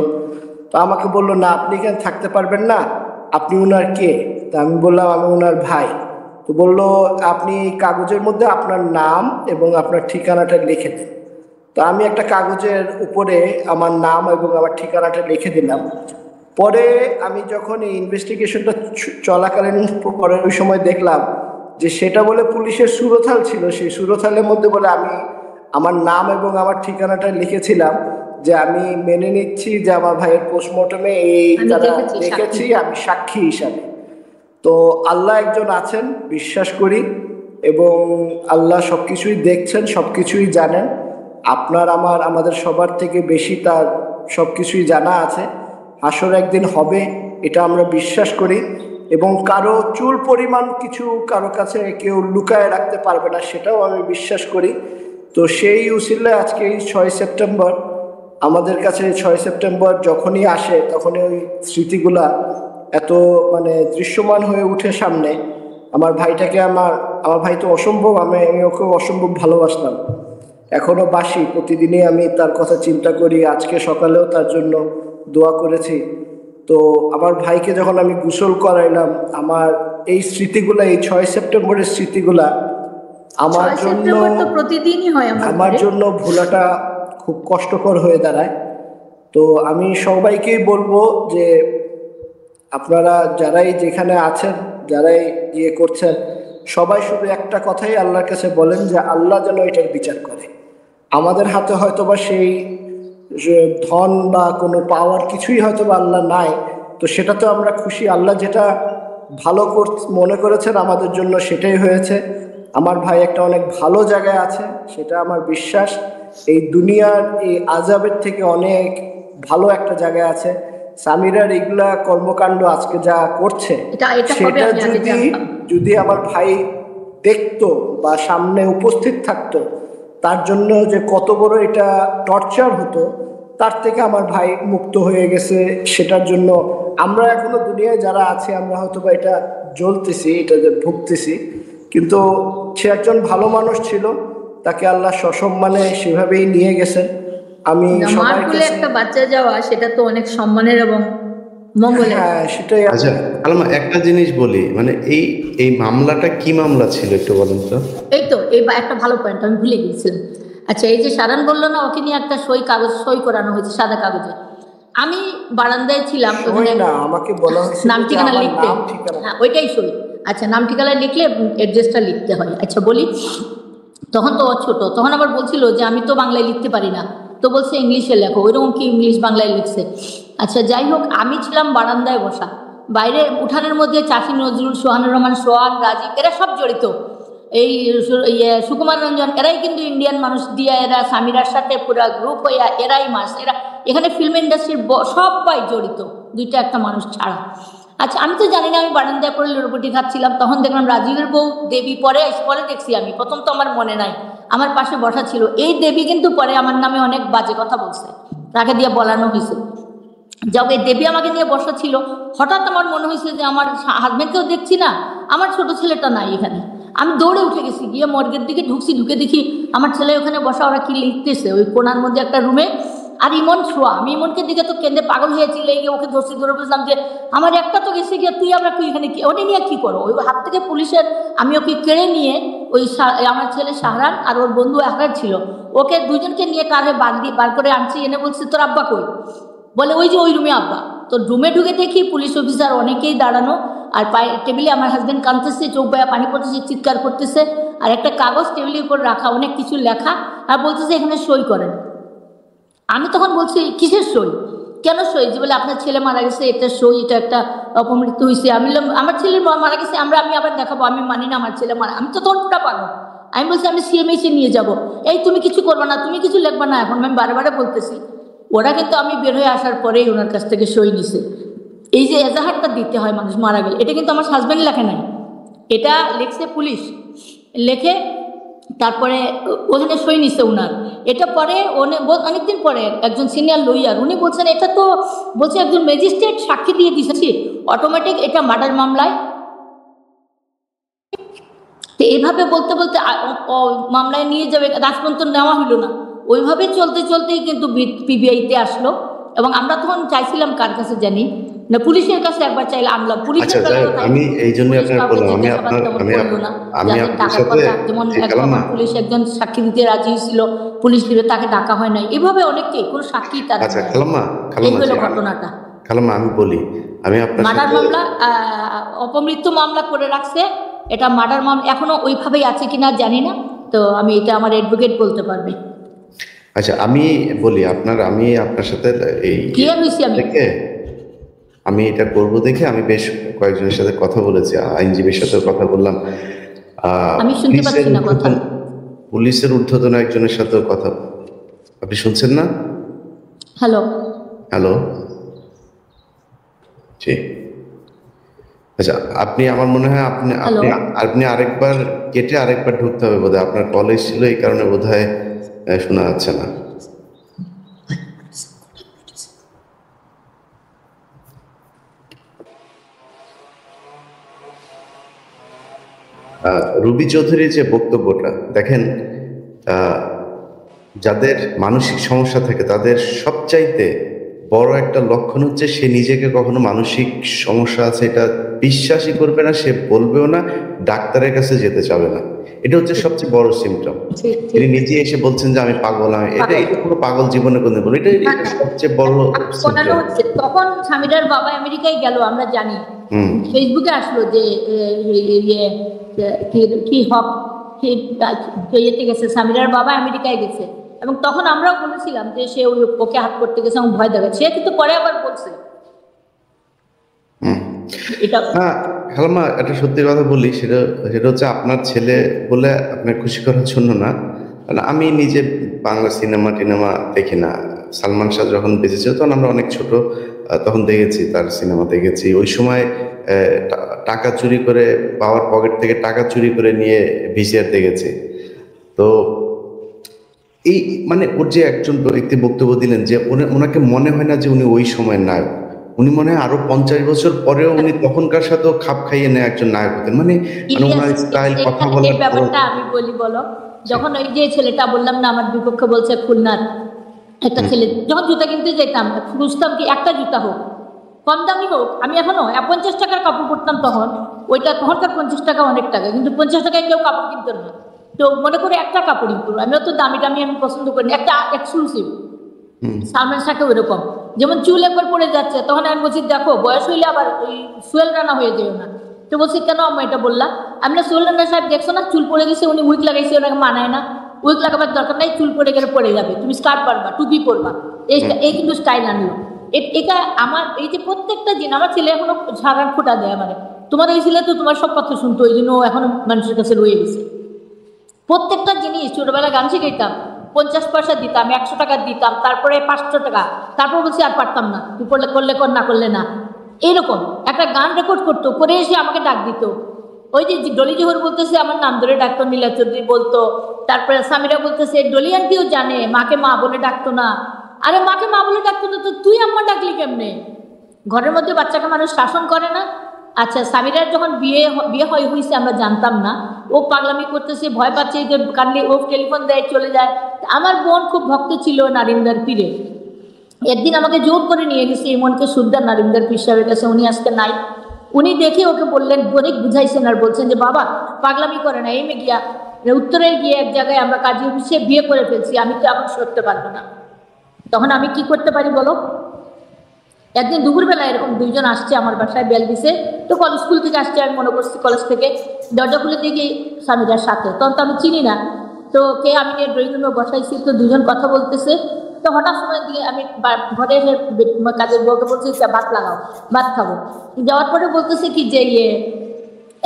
তো আমাকে বললো না আপনি এখানে থাকতে পারবেন না, আপনি উনার কে? তা আমি বললাম আমি উনার ভাই। তো বললো আপনি কাগজের মধ্যে আপনার নাম এবং আপনার ঠিকানাটা লিখে দেন। তো আমি একটা কাগজের উপরে আমার নাম এবং আমার ঠিকানাটা লিখে দিলাম। পরে আমি যখন এই ইনভেস্টিগেশনটা চলাকালীন পরে ওই সময় দেখলাম যে সেটা বলে পুলিশের সুরথাল ছিল, সেই সুরথালের মধ্যে বলে আমি আমার নাম এবং আমার ঠিকানাটা লিখেছিলাম যে আমি মেনে নিচ্ছি যে আমার ভাইয়ের পোস্টমর্টমে এই তারা দেখেছি, আমি সাক্ষী হিসাবে। তো আল্লাহ একজন আছেন বিশ্বাস করি, এবং আল্লাহ সবকিছুই দেখছেন, সবকিছুই জানেন। আমাদের সবার থেকে বেশি তার সবকিছুই জানা আছে। হাসর একদিন হবে এটা আমরা বিশ্বাস করি, এবং কারো চুল পরিমাণ কিছু কারো কাছে কেউ লুকায় রাখতে পারবে না, সেটাও আমি বিশ্বাস করি। তো সেই উসিলায় আজকে এই 6 সেপ্টেম্বর আমাদের কাছে 6 সেপ্টেম্বর যখনই আসে তখনই ওই স্মৃতিগুলা এত দৃশ্যমান হয়ে উঠে সামনে। আমার ভাইটাকে আমার ভাই তো অসম্ভব, আমি ওকে অসম্ভব ভালোবাসতাম, এখনো বাসি। প্রতিদিনই আমি তার কথা চিন্তা করি, আজকে সকালেও তার জন্য দোয়া করেছি। তো আমার ভাইকে যখন আমি গোসল করাইলাম, আমার এই স্মৃতিগুলা, এই 6 সেপ্টেম্বরের স্মৃতিগুলা আমার জন্য ভোলাটা খুব কষ্টকর হয়ে দাঁড়ায়। তো আমি সবাইকেই বলবো যে আপনারা যারাই যেখানে আছেন, যারাই ইয়ে করছেন, সবাই শুধু একটা কথাই আল্লাহর কাছে বলেন যে আল্লাহ যেন এটার বিচার করে। আমাদের হাতে হয়তোবা সেই ধন বা কোনো পাওয়ার কিছুই হয়তোবা আল্লাহ নাই, তো সেটা তো আমরা খুশি। আল্লাহ যেটা ভালো মনে করেছেন আমাদের জন্য সেটাই হয়েছে। আমার ভাই একটা অনেক ভালো জায়গায় আছে, সেটা আমার বিশ্বাস। এই দুনিয়ার এই আযাবের থেকে অনেক ভালো একটা জায়গায় আছে। সামিরার এগুলা কর্মকাণ্ড আজকে যা করছে, সেটা যদি আমার ভাই দেখতো বা সামনে উপস্থিত থাকতো, তার জন্য যে কত বড় এটা টর্চার হতো, তার থেকে আমার ভাই মুক্ত হয়ে গেছে। সেটার জন্য আমরা এখনো দুনিয়ায় যারা আছি, আমরা হয়তো বা এটা জ্বলতেছি, এটা যে ভুগতেছি, কিন্তু সে একজন ভালো মানুষ ছিল, তাকে আল্লাহ সসম্মানে সেভাবেই নিয়ে গেছেন। আমি একটা বাচ্চা যাওয়া, সেটা তো অনেক সম্মানের এবং মঙ্গলের। হ্যাঁ, সেটাই। আচ্ছা আলমা, একটা জিনিস বলি, এই মামলাটা কি মামলা ছিল একটু বলেন তো? এই একটা ভালো পয়েন্ট আমি ভুলে গিয়েছিলাম। আচ্ছা, এই যে শারান বললো না, ওকে নিয়ে একটা সই করানো হয়েছে সাদা কাগজে। আমি বারান্দায় ছিলাম, আমাকে বলা হয়েছে নাম ঠিকানা লিখতে। হ্যাঁ, ওইটাই সই। আচ্ছা, নাম ঠিকানা লিখলে অ্যাড্রেসটা লিখতে হয়। আচ্ছা বলি, তখন তো ছোট, তখন আবার বলছিল যে আমি তো বাংলায় লিখতে পারি না, তো বলছে ইংলিশে লেখো, ওইরকম কি ইংলিশ বাংলায় লিখছে। আচ্ছা যাই হোক, আমি ছিলাম বারান্দায় বসা, বাইরে উঠানের মধ্যে চাষি নজরুল, সোহানুর রহমান, সোহান, রাজীব, এরা সব জড়িত। এই সুকুমার রঞ্জন, এরাই কিন্তু ইন্ডিয়ান মানুষ দিয়ে, এরা সামিরার সাথে পুরো গ্রুপ হইয়া এরাই মাস, এরা এখানে ফিল্ম ইন্ডাস্ট্রির সবাই জড়িত, দুইটা একটা মানুষ ছাড়া। আচ্ছা আমি তো জানি না, আমি বারান্দায় পরে লুরুপুটি খাচ্ছিলাম, তখন দেখলাম রাজীবের বউ দেবী, পরে পরে দেখছি আমি, প্রথম তো আমার মনে নাই, আমার পাশে বসা ছিল এই দেবী, কিন্তু পরে আমার নামে অনেক বাজে কথা বলছে, তাকে দিয়ে বলানো হয়েছে। যাও, এই দেবী আমাকে নিয়ে বসা ছিল, হঠাৎ আমার মনে হয়েছে যে আমার হাজবেন্ডকেও দেখছি না, আমার ছোট ছেলেটা নাই এখানে। আমি দৌড়ে উঠে গেছি, গিয়ে মর্গের দিকে ঢুকছি, ঢুকে দেখি আমার ছেলে ওখানে বসা, ওরা কি লিখতেছে ওই কোনার মধ্যে একটা রুমে, আর ইমন শোয়া। আমি ইমনকে দিকে তো কেন্দ্রে পাগল হয়েছিল, গিয়ে ওকে ধরে বুঝলাম যে আমার একটা তো গেছে গিয়ে, তুই আমরা তুই এখানে কি, ওটা নিয়ে কি করো। ওই হাত থেকে পুলিশের, আমি ওকে কেড়ে নিয়ে ওই আমার ছেলে শাহরান আর ওর বন্ধু আহরার ছিল, ওকে দুজনকে নিয়ে কারে বার করে আনছি, এনে বলছি তোর আব্বা কই, বলে ওই যে ওই রুমে আব্বা। তো রুমে ঢুকে দেখি পুলিশ অফিসার অনেকেই দাঁড়ানো, আর টেবিলে আমার হাজবেন্ড কাঁদতেছে, চোখ বায়া পানি পড়তেছে, চিৎকার করতেছে, আর একটা কাগজ টেবিলের উপর রাখা, অনেক কিছু লেখা, আর বলতেছে এখানে সই করেন। আমি তখন বলছি কিসের সই, কেন সই, যে বলে আপনার ছেলে মারা গেছে, এটা সই, এটা একটা অপমৃত্যু হয়েছে। আমি বললাম আমার ছেলে মারা গেছে, আমি আবার দেখাবো, আমি মানি না আমার ছেলে মারা, আমি তো তোরটা পাবো। আমি বলছি আমি সিএমএইচে নিয়ে যাব, এই তুমি কিছু করবে না, তুমি কিছু লিখবে না, এখন আমি বারে বলতেছি। ওরা কিন্তু আমি বের হয়ে আসার পরেই ওনার কাছ থেকে সই নিছে। এই যে এজাহারটা দিতে হয় মানুষ মারা গেলে, এটা কিন্তু আমার হাজব্যান্ড লেখে নাই, এটা লিখছে পুলিশ, লেখে তারপরে ওখানে সই নিছে উনার। এটা পরে অনেকদিন পরে একজন সিনিয়র লয়ার উনি বলছেন, এটা তো বলছে একজন ম্যাজিস্ট্রেট সাক্ষী দিয়ে দিয়েছি, অটোমেটিক এটা মার্ডার মামলায়। তো এইভাবে বলতে বলতে মামলায় নিয়ে যাবে, রাজপন্থ নেওয়া হলো না, ওইভাবে চলতেই কিন্তু পিবিআইতে আসলো। এবং আমরা তখন চাইছিলাম কার কাছে জানি না, পুলিশের কাছে একবার চাইলে আনলাম, পুলিশের কাছে আমি এই জন্য পুলিশ একজন সাক্ষী দিতে রাজি ছিল, পুলিশ দিলে তাকে ডাকা হয় নাই, এভাবে অনেককে কোনো সাক্ষী তার। এই হলো ঘটনাটা। খালাম্মা আমি বলি, আমি আপনার মার্ডার মামলা, অপমৃত্যু মামলা করে রাখছে, এটা মার্ডার মামলা এখনো ওইভাবেই আছে কিনা জানি না, তো আমি এটা আমার অ্যাডভোকেট বলতে পারবে। আচ্ছা আমি বলি আমি আপনার সাথে এই আমি এটা করবো দেখে আমি বেশ কয়েকজনের সাথে কথা বলেছি, আইনজীবীর সাথে কথা বললাম, আমি শুনতে পাচ্ছি না কথা, পুলিশের ঊর্ধ্বতন একজনের সাথেও কথা। আপনি শুনছেন না? হ্যালো জি। আচ্ছা আপনি, আমার মনে হয় আপনি আরেকবার কেটে আরেকবার ঢুকতে হবে বোধহয়, আপনার কলেজ ছিল এই কারণে বোধহয় শোনা যাচ্ছে না। রুবি চৌধুরীর যে বক্তব্যটা দেখেন, যাদের মানসিক সমস্যা থাকে তাদের সবচাইতে বড় একটা লক্ষণ হচ্ছে সে নিজেকে কখনো মানসিক সমস্যা আছে এটা বিশ্বাসই করবে না, সে বলবেও না, ডাক্তারের কাছে যেতে চাবে না। এটা হচ্ছে সবচেয়ে বড় সিমটম। তিনি নিজে এসে বলছেন যে আমি পাগল, এটা কোনো পাগল জীবনে কোনো বলো, এটা সবচেয়ে বড়। তখন স্বামীটার বাবা আমেরিকায় গেল, আমরা জানি, ফেসবুকে আসলো যে কি হক ইয়েতে গেছে, স্বামীটার বাবা আমেরিকায় গেছে, এবং তখন আমরাও বলেছিলাম যে সে ওকে হাত করতে গেছে এবং ভয় দেখাচ্ছে, সে কিন্তু পরে আবার বলছে এটা। খালাম্মা একটা সত্যি কথা বলি, সেটা হচ্ছে আপনার ছেলে বলে আপনার খুশি করার জন্য না, কারণ আমি নিজে বাংলা সিনেমা টিনেমা দেখি না। সালমান শাহ যখন বেঁচে ছিল তখন আমরা অনেক ছোট, তখন দেখেছি, তার সিনেমা দেখেছি। ওই সময় টাকা চুরি করে, বাবার পকেট থেকে টাকা চুরি করে নিয়ে ভিসিআর দেখেছি। তো এই মানে ওর যে একজন ব্যক্তি বক্তব্য দিলেন যে ওনাকে মনে হয় না যে উনি ওই সময়ের নায়ক, উনি মনে হয় আরো 50 বছর পরেও উনি তখনকার সাথেও খাপ খাইয়ে নেয় একজন নায়ক হতেন। মানে ওনার স্টাইল, কথা বলার ব্যাপারটা আমি বলি, বলো, যখন ওই যে ছেলেটা বললাম না আমার বিপক্ষে বলছে, খুলনার একটা ছেলে, যখন জুতা কিনতে যেতাম খুঁজতাম কি একটা জুতা হোক, কম দামি হোক, আমি এখনো 50 টাকার কাপড় পরতাম তখন, ওইটা তখনকার 50 টাকা অনেক টাকা, কিন্তু 50 টাকায় কেউ কাপড় কিনতো না। তো মনে করে একটা কাপড়ই পুরো, আমি অত দামি আমি পছন্দ করি, একটা এক্সক্লুসিভ। সালমান শাহকে ওইরকম, যেমন চুল একবার পড়ে যাচ্ছে, তখন আমি বলছি দেখো বয়স হইলে আবার ওই সোহেল রানা হয়ে যেও না। তো বলছি কেন আমি এটা বললাম, আমি না সোহেল রানা সাহেব দেখছো না, চুল পড়ে গেছে, উনি উইক লাগাইছে, ওনাকে মানায় না, উইক লাগাবার দরকার নাই, চুল পড়ে গেলে পড়ে যাবে, তুমি স্কার্ফ পরবা, টুপি পরবা, এই কিন্তু স্টাইল আনলো। এটা আমার এই যে প্রত্যেকটা দিন, আমার ছেলে এখনো সারার ফোটা দেয় মানে, তোমার ওই ছেলে তো তোমার সব কথা শুনতো, ওই জন্য এখনো মানুষের কাছে রয়ে গেছে। প্রত্যেকটা জিনিস, ছোটবেলা গান শিখাইতাম, 50 পয়সা দিতাম, 100 টাকা দিতাম, তারপরে 500 টাকা, তারপর বলছি আর পারতাম না, তুই করলে কর, না করলে না। এরকম একটা গান রেকর্ড করতো, করে এসে আমাকে ডাক দিত। ওই যে ডলি জোহর বলতেছে আমার নাম ধরে ডাকতো, নীলা চৌধুরী বলতো, তারপরে সামিরা বলতেছে ডলি আন্টিও জানে মাকে মা বলে ডাকতো না। আরে মাকে মা বলে ডাকতো না তো তুই আম্মা ডাকলি কেমনে? ঘরের মধ্যে বাচ্চাকে মানুষ শাসন করে না? আচ্ছা, সামিরার যখন বিয়ে হয়েছে আমরা জানতাম না, ও পাগলামি করতেছে, ভয় পাচ্ছে, যে কানলে ও টেলিফোন দেয়, চলে যায়। আমার বোন খুব ভক্ত ছিল নারিন্দার পীরে, একদিন আমাকে জোর করে নিয়ে গেছে ইমনকে সুদ্দার নারিন্দার পীর সাহেবের কাছে, উনি আজকে নাই। উনি দেখে ওকে বললেন, অনেক বুঝাইছেন আর বলছেন যে বাবা পাগলামি করে না, এমে গিয়া উত্তরে গিয়ে এক জায়গায় আমরা কাজী অফিসে বিয়ে করে ফেলছি, আমি তো এখন সরতে পারবো না। তখন আমি কি করতে পারি বলো? একদিন দুপুরবেলা এরকম দুইজন আসছে আমার বাসায়, বেল দিছে, তো কলেজ স্কুল থেকে আসছে, আমি মনে করছি কলেজ থেকে, দরজা খুলে দেখি স্বামীরার সাথে, তখন তো আমি চিনি না, তো কে আমি নিয়ে ড্রয়িং রুমে বসাইছি, তো দুজন কথা বলতেছে। তো হঠাৎ সময় দিয়ে আমি ঘরে এসে কাজের বউকে বলছি ভাত লাগাও, ভাত খাবো। যাওয়ার পরে বলতেছে কি যে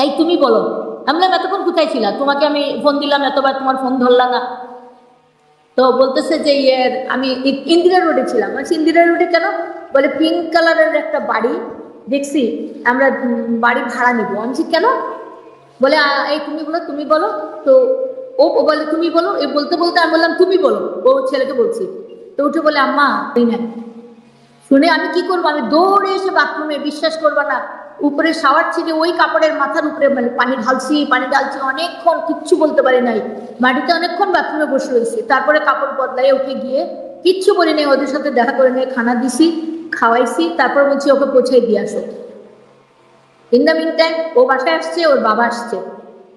এই তুমি বলো। আমি বললাম এতক্ষণ কোথায় ছিলা, তোমাকে আমি ফোন দিলাম এতবার, তোমার ফোন ধরলা না। তো বলতেছে যে আমি ইন্দিরা রোডে ছিলাম। ইন্দিরা রোডে কেন? বলে পিঙ্ক কালারের একটা বাড়ি দেখছি, আমরা বাড়ি ভাড়া নিবো। আমি কেন? বলে এই তুমি বলো। তো ও বলে তুমি বলো, এই বলতে বলতে আমি বললাম তুমি বলো, ও ছেলেকে বলছি। তো উঠে বলে আম্মা এই না। শুনে আমি কি করবো, আমি দৌড়ে এসে বাথরুমে, বিশ্বাস করবা না, উপরে শাওয়ার ছিটে ওই কাপড়ের মাথার উপরে মানে পানি ঢালছি অনেকক্ষণ, কিচ্ছু বলতে পারি নাই, মাটিতে অনেকক্ষণ বাথরুমে বসে রয়েছি। তারপরে কাপড় বদলাই উঠে গিয়ে কিচ্ছু বলি নাই, ওদের সাথে দেখা করে নিয়ে খানা দিছি, খাওয়াইছি, তারপর বলছি ওকে পৌঁছাই দিয়ে আসো। ইন দ্য মিন টাইম ও বাসায় আসছে, ওর বাবা আসছে।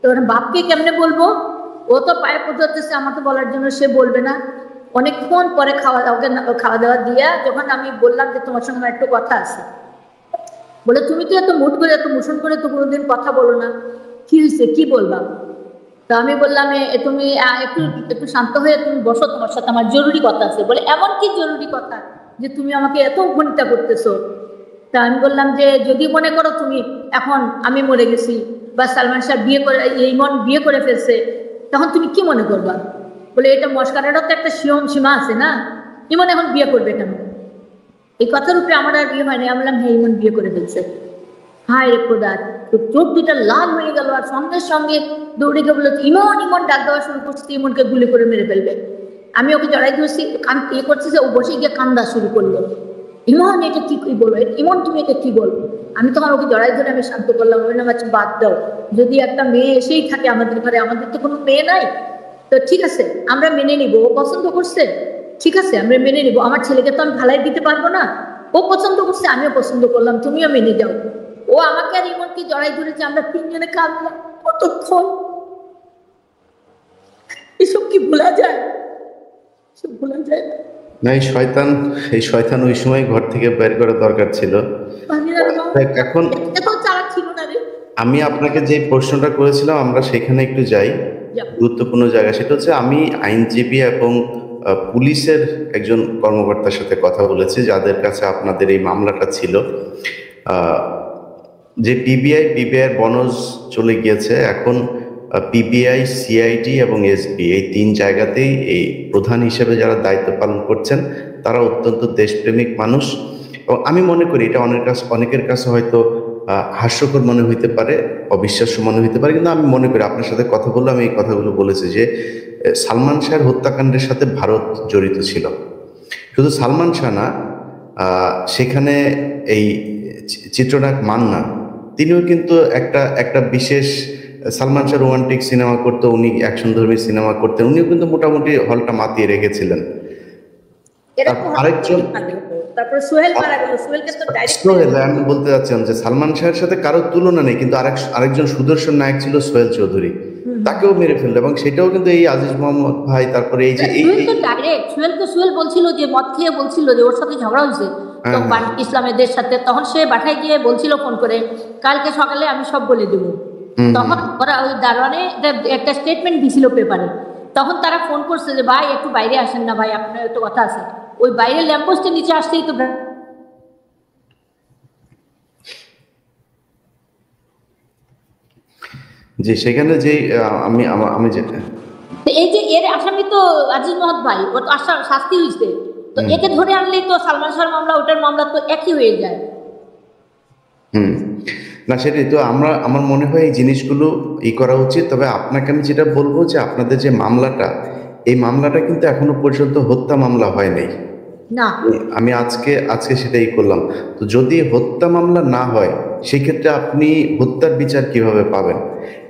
তো ওর বাপকে কেমনে বলবো? ও তো পায়ে পড়তেছে আমাকে বলার জন্য, সে বলবে না। অনেকক্ষণ পরে খাওয়া দাওয়া দিয়া যখন আমি বললাম যে তোমার সঙ্গে একটু কথা আছে, বলে তুমি তো এত মুড করে, এত মোশন করে তো কোনোদিন কথা বলো না, কি হয়েছে, কি বলবা? তো আমি বললাম তুমি একটু শান্ত হয়ে তুমি বসো, তোমার সাথে আমার জরুরি কথা আছে। বলে এমন কি জরুরি কথা যে তুমি আমাকে এত ঘনিতা করতেছো? তা আমি বললাম যে যদি মনে করো তুমি এখন আমি মরে গেছি বা সালমান শাহ ইমন বিয়ে করে ফেলছে, তখন তুমি কি মনে করবা? বলে এটা মস্কারেরও তো একটা সীমা আছে না, ইমন এখন বিয়ে করবে কেন? এই কথার উপরে আমার আর বিয়ে হয়নি। আমি বললাম হ্যাঁ ইমন বিয়ে করে ফেলছে। হায় রে খোদা, চোখ দুটা লাল হয়ে গেল, আর সঙ্গে সঙ্গে দৌড়ে গিয়ে বললো ইমন ডাক দেওয়া শুরু করছে, ইমনকে গুলি করে মেরে ফেলবে। আমি ওকে জড়াই ধরছি, করছি যে ও বসে গিয়ে কান্দা শুরু করলো, ইমন এটা কি বলো, ইমন তুমি এটা কি বলো? আমি তখন ওকে জড়াই ধরে আমি শান্ত করলাম, বললাম আচ্ছা বাদ দাও, যদি একটা মেয়ে এসেই থাকে আমাদের ঘরে, আমাদের তো কোনো মেয়ে নাই, তো ঠিক আছে আমরা মেনে নিবো, ও পছন্দ করছে, ঠিক আছে আমরা মেনে নিবো, আমার ছেলেকে তো আমি ভালাই দিতে পারবো না, ও পছন্দ করছে আমিও পছন্দ করলাম, তুমিও মেনে যাও। ও আমাকে আর ইমনকে জড়াই ধরেছে, আমরা তিনজনে কাঁদলাম কতক্ষণ। এসব কি ভোলা যায়? এসব ভোলা যায় না। না, এই শয়তান ওই সময় ঘর থেকে বের করা দরকার ছিল। এখন আমি আপনাকে যে প্রশ্নটা করেছিলাম, আমরা সেখানে একটু যাই, গুরুত্বপূর্ণ জায়গা। সেটা হচ্ছে আমি আইনজীবী এবং পুলিশের একজন কর্মকর্তার সাথে কথা বলেছি, যাদের কাছে আপনাদের এই মামলাটা ছিল। যে পিবিআই বনজ চলে গিয়েছে, এখন পিবিআই, সিআইডি এবং এসবি এই তিন জায়গাতেই এই প্রধান হিসেবে যারা দায়িত্ব পালন করছেন তারা অত্যন্ত দেশপ্রেমিক মানুষ। এবং আমি মনে করি এটা অনেকের কাছে হয়তো হাস্যকর মনে হইতে পারে, অবিশ্বাস্য মনে হইতে পারে, কিন্তু আমি মনে করি, আপনার সাথে কথা বললে আমি এই কথাগুলো বলেছি যে সালমান শাহের হত্যাকাণ্ডের সাথে ভারত জড়িত ছিল। শুধু সালমান শাহ না, সেখানে এই চিত্রনায়ক মান্না, তিনিও কিন্তু একটা বিশেষ, সালমান শাহ রোমান্টিক সিনেমা করতো, উনি অ্যাকশনধর্মী সিনেমা করতেন, উনিও কিন্তু মোটামুটি হলটা মাতিয়ে রেখেছিলেন। আরেকজন সোহেল, আমি বলতে চাচ্ছিলাম যে সালমান শাহের সাথে কারো তুলনা নেই, কিন্তু আরেকজন সুদর্শন নায়ক ছিল সোহেল চৌধুরী, তাকেও মেরে ফেললো। এবং সেটাও কিন্তু এই আজিজ মোহাম্মদ ভাই, তারপরে এই যে সোহেল বলছিল যে মদ খেয়ে বলছিল যে ওর সাথে ঝগড়া হয়েছে ইসলামেদের সাথে, তখন সে বাসায় গিয়ে বলছিল ফোন করে কালকে সকালে আমি সব বলে দেবো। তখন ওরা ওই দারোয়ানে একটা স্টেটমেন্ট দিছিল পেপারে, তখন তারা ফোন করছে যে ভাই একটু বাইরে আসেন না ভাই, আপনার একটু কথা আছে। ওই বাইরে ল্যাম্পপোস্টের নিচে আসতেই তো জি, সেখানে যে আমি যেটা এই যে এর আসামি তো আজিজ মহৎ ভাই, ও তো শাস্তি হয়েছে, তো একে ধরে আনলেই তো সালমান শাহর মামলা ওটার মামলা তো একই হয়ে যায়। না সেটাই তো, আমার মনে হয় এই জিনিসগুলো করা উচিত। তবে আপনাকে আমি যেটা বলবো যে আপনাদের যে মামলাটা, এই মামলাটা কিন্তু এখনো পর্যন্ত হত্যা মামলা হয় নাই। না, আমি আজকে সেটাই করলাম। তো যদি হত্যা মামলা না হয়, সেক্ষেত্রে আপনি হত্যার বিচার কিভাবে পাবেন?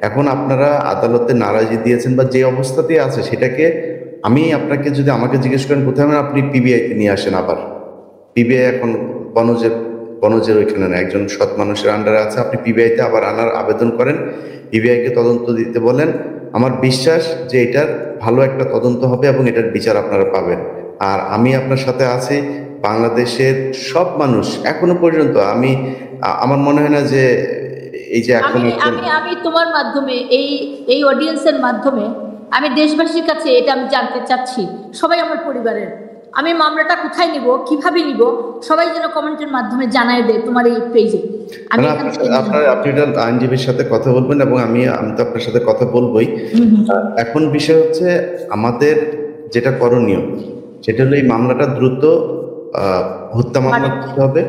এখন আপনারা আদালতে নারাজি দিয়েছেন বা যে অবস্থাতেই আছে সেটাকে, আমি আপনাকে যদি আমাকে জিজ্ঞেস করেন কোথায়, আপনি পিবিআইতে নিয়ে আসেন। আবার পিবিআই এখন বনজের ওইখানে না, একজন সৎ মানুষের আন্ডারে আছে, আপনি পিবিআইতে আবার আনার আবেদন করেন, পিবিআইকে তদন্ত দিতে বলেন। আমার বিশ্বাস যে এটার ভালো একটা তদন্ত হবে এবং এটার বিচার আপনারা পাবেন। আর আমি আপনার সাথে আছি। বাংলাদেশের সব মানুষ এখনো পর্যন্ত, আমার মনে হয় না যে এই যে এখন আমি তোমার মাধ্যমে এই অডিয়েন্সের মাধ্যমে আমি দেশবাসীর কাছে এটা আমি জানতে চাচ্ছি, সবাই আমার পরিবারের, আমি মামলাটা কোথায় নিব, কিভাবে নিব, সবাই যেন কমেন্টের মাধ্যমে জানায় দেয় তোমার এই পেজে। আপনি আইনজীবীর সাথে কথা বলবেন এবং আমি তো আপনার সাথে কথা বলবোই। এখন বিষয় হচ্ছে আমাদের যেটা করণীয় সেটা হলো এই মামলাটা দ্রুত হত্যা মামলা করতে হবে,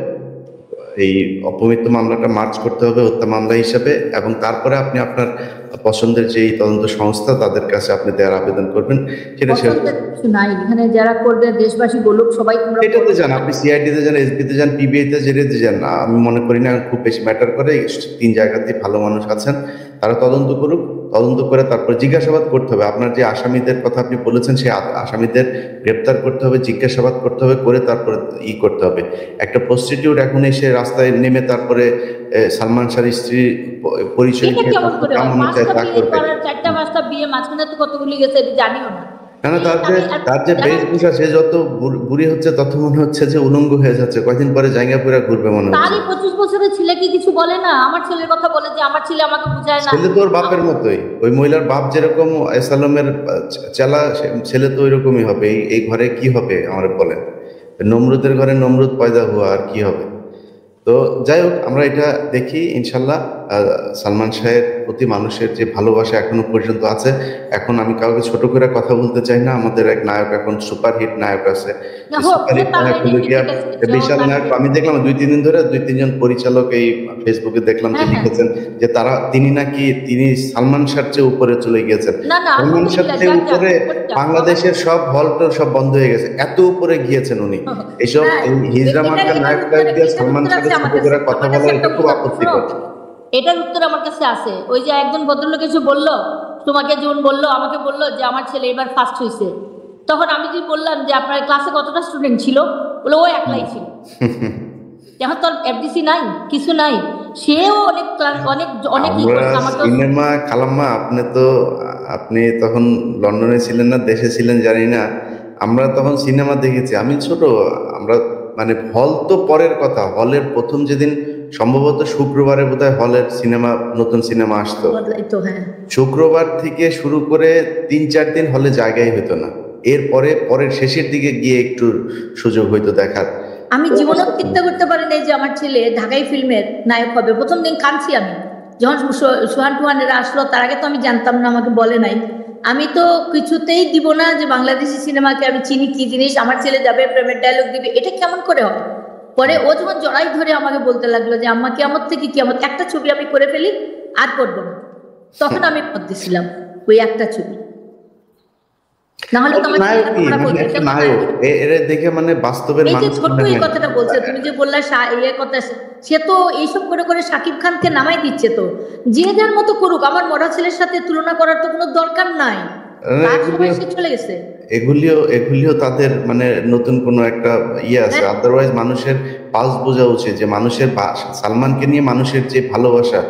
এই অপমৃত্যু মামলাটা মার্চ করতে হবে হত্যা মামলা হিসাবে, এবং তারপরে আপনি আপনার পছন্দের যে তদন্ত সংস্থা তাদের কাছে আপনি দেওয়ার আবেদন করবেন। সেটা নাই, এখানে যারা করবে দেশবাসী বলুক, সবাই তোমরা এটাতে যান, আপনি সিআইডিতে যান, এসবিতে যান, পিবিআইতে যেতে যান, আমি মনে করি না খুব বেশি ম্যাটার করে। 3 জায়গাতে ভালো মানুষ আছেন, তারা তদন্ত করুক, তদন্ত করে তারপর জিজ্ঞাসাবাদ করতে হবে। আপনার যে আসামিদের কথা আপনি বলেছেন, সেই আসামিদের গ্রেপ্তার করতে হবে, জিজ্ঞাসাবাদ করতে হবে, করে তারপরে করতে হবে। একটা প্রস্টিটিউট এখন এসে রাস্তায় নেমে তারপরে সালমান শাহর স্ত্রীর পরিচয় দিয়ে চারটা 5টা বিয়ে মাঝখানে তো কতগুলি গেছে জানিও না। কেন তার যে বেশভূষা, সে যত বুড়ি হচ্ছে তত মনে হচ্ছে যে উলঙ্গ হয়ে যাচ্ছে, কয়দিন পরে জায়গা পুরা ঘুরবে মনে হচ্ছে। তারই 25 বছরের ছেলে কি কিছু বলে না? আমার ছেলের কথা বলে যে আমার ছেলে আমাকে বুঝায় না। ছেলে তো ওর বাপের মতোই, ওই মহিলার বাপ যেরকম এসালমের চেলা, ছেলে তো ওইরকমই হবে। এই ঘরে কি হবে আমার বলেন? নমরুদের ঘরে নমরুদ পয়দা হওয়া, আর কি হবে? তো যাই হোক, আমরা এটা দেখি ইনশাল্লাহ। সালমান শাহের প্রতি মানুষের যে ভালোবাসা এখনো পর্যন্ত আছে। এখন আমি কাউকে ছোট করে কথা বলতে চাই না, আমাদের এক নায়ক এখন সুপারহিট নায়ক আছে, সুপারহিট নায়ক হলো গিয়া বিশাল নায়ক। আমি দেখলাম 2-3 দিন ধরে 2-3 জন পরিচালক এই ফেসবুকে দেখলাম যে লিখেছেন যে তিনি সালমান শাহর চেয়ে উপরে চলে গিয়েছেন। সালমান শাহর চেয়ে উপরে বাংলাদেশের সব হল টল সব বন্ধ হয়ে গেছে, এত উপরে গিয়েছেন উনি। এইসব হিজড়া মার্কা নায়ক দিয়ে সালমান শাহকে ছোট করে কথা বলা, এটা খুব আপত্তিকর। এটার উত্তর আমার কাছে আছে। ওই যে একজন ভদ্রলোক এসে বললো, তোমাকে যেমন বললো আমাকে বললো যে আমার ছেলে এবার ফার্স্ট হয়েছে, তখন আমি যে বললাম যে আপনার ক্লাসে কতটা স্টুডেন্ট ছিল, বলে ও একলাই ছিল। এখন তোর এফডিসি নাই, কিছু নাই, সেও অনেক সিনেমা খালাম্মা। আপনি তখন লন্ডনে ছিলেন না দেশে ছিলেন জানি না, আমরা তখন সিনেমা দেখেছি। আমি ছোট, আমরা মানে হল তো পরের কথা, হলের প্রথম যেদিন সম্ভবত শুক্রবারে বোধহয় হলের নতুন সিনেমা আসতো, শুক্রবার থেকে শুরু করে 3-4 দিন হলে জায়গাই হতো না। এরপরে পরের শেষের দিকে গিয়ে একটু সুযোগ হইতো দেখার। আমি জীবনেও চিন্তা করতে পারি নাই যে আমার ছেলে ঢাকাই ফিল্মের নায়ক হবে। প্রথম দিন কাঁদছি আমি, যখন সোহান টুহানেরা আসলো, তার আগে তো আমি জানতাম না, আমাকে বলে নাই। আমি তো কিছুতেই দিব না যে বাংলাদেশি সিনেমাকে আমি চিনি কি জিনিস, আমার ছেলে যাবে প্রেমের ডায়লগ দিবে, এটা কেমন করে হয়? পরে ও যখন জড়াই ধরে আমাকে বলতে লাগলো যে আম্মা কিয়ামত থেকে কিয়ামত, একটা ছবি আমি করে ফেলি আর করবো না, তখন আমি মত দিছিলাম ওই একটা ছবি। কথাটা বলছে তুমি যে বললা কথা, সে তো এইসব করে করে শাকিব খানকে নামাই দিচ্ছে। তো যে যার মতো করুক, আমার মরা ছেলের সাথে তুলনা করার তো কোনো দরকার নাই, চলে গেছে। এগুলিও তাদের মানে নতুন কোনো একটা আছে। আদারওয়াইজ মানুষের পালস বোঝা উচিত যে মানুষের, সালমানকে নিয়ে মানুষের যে ভালোবাসা,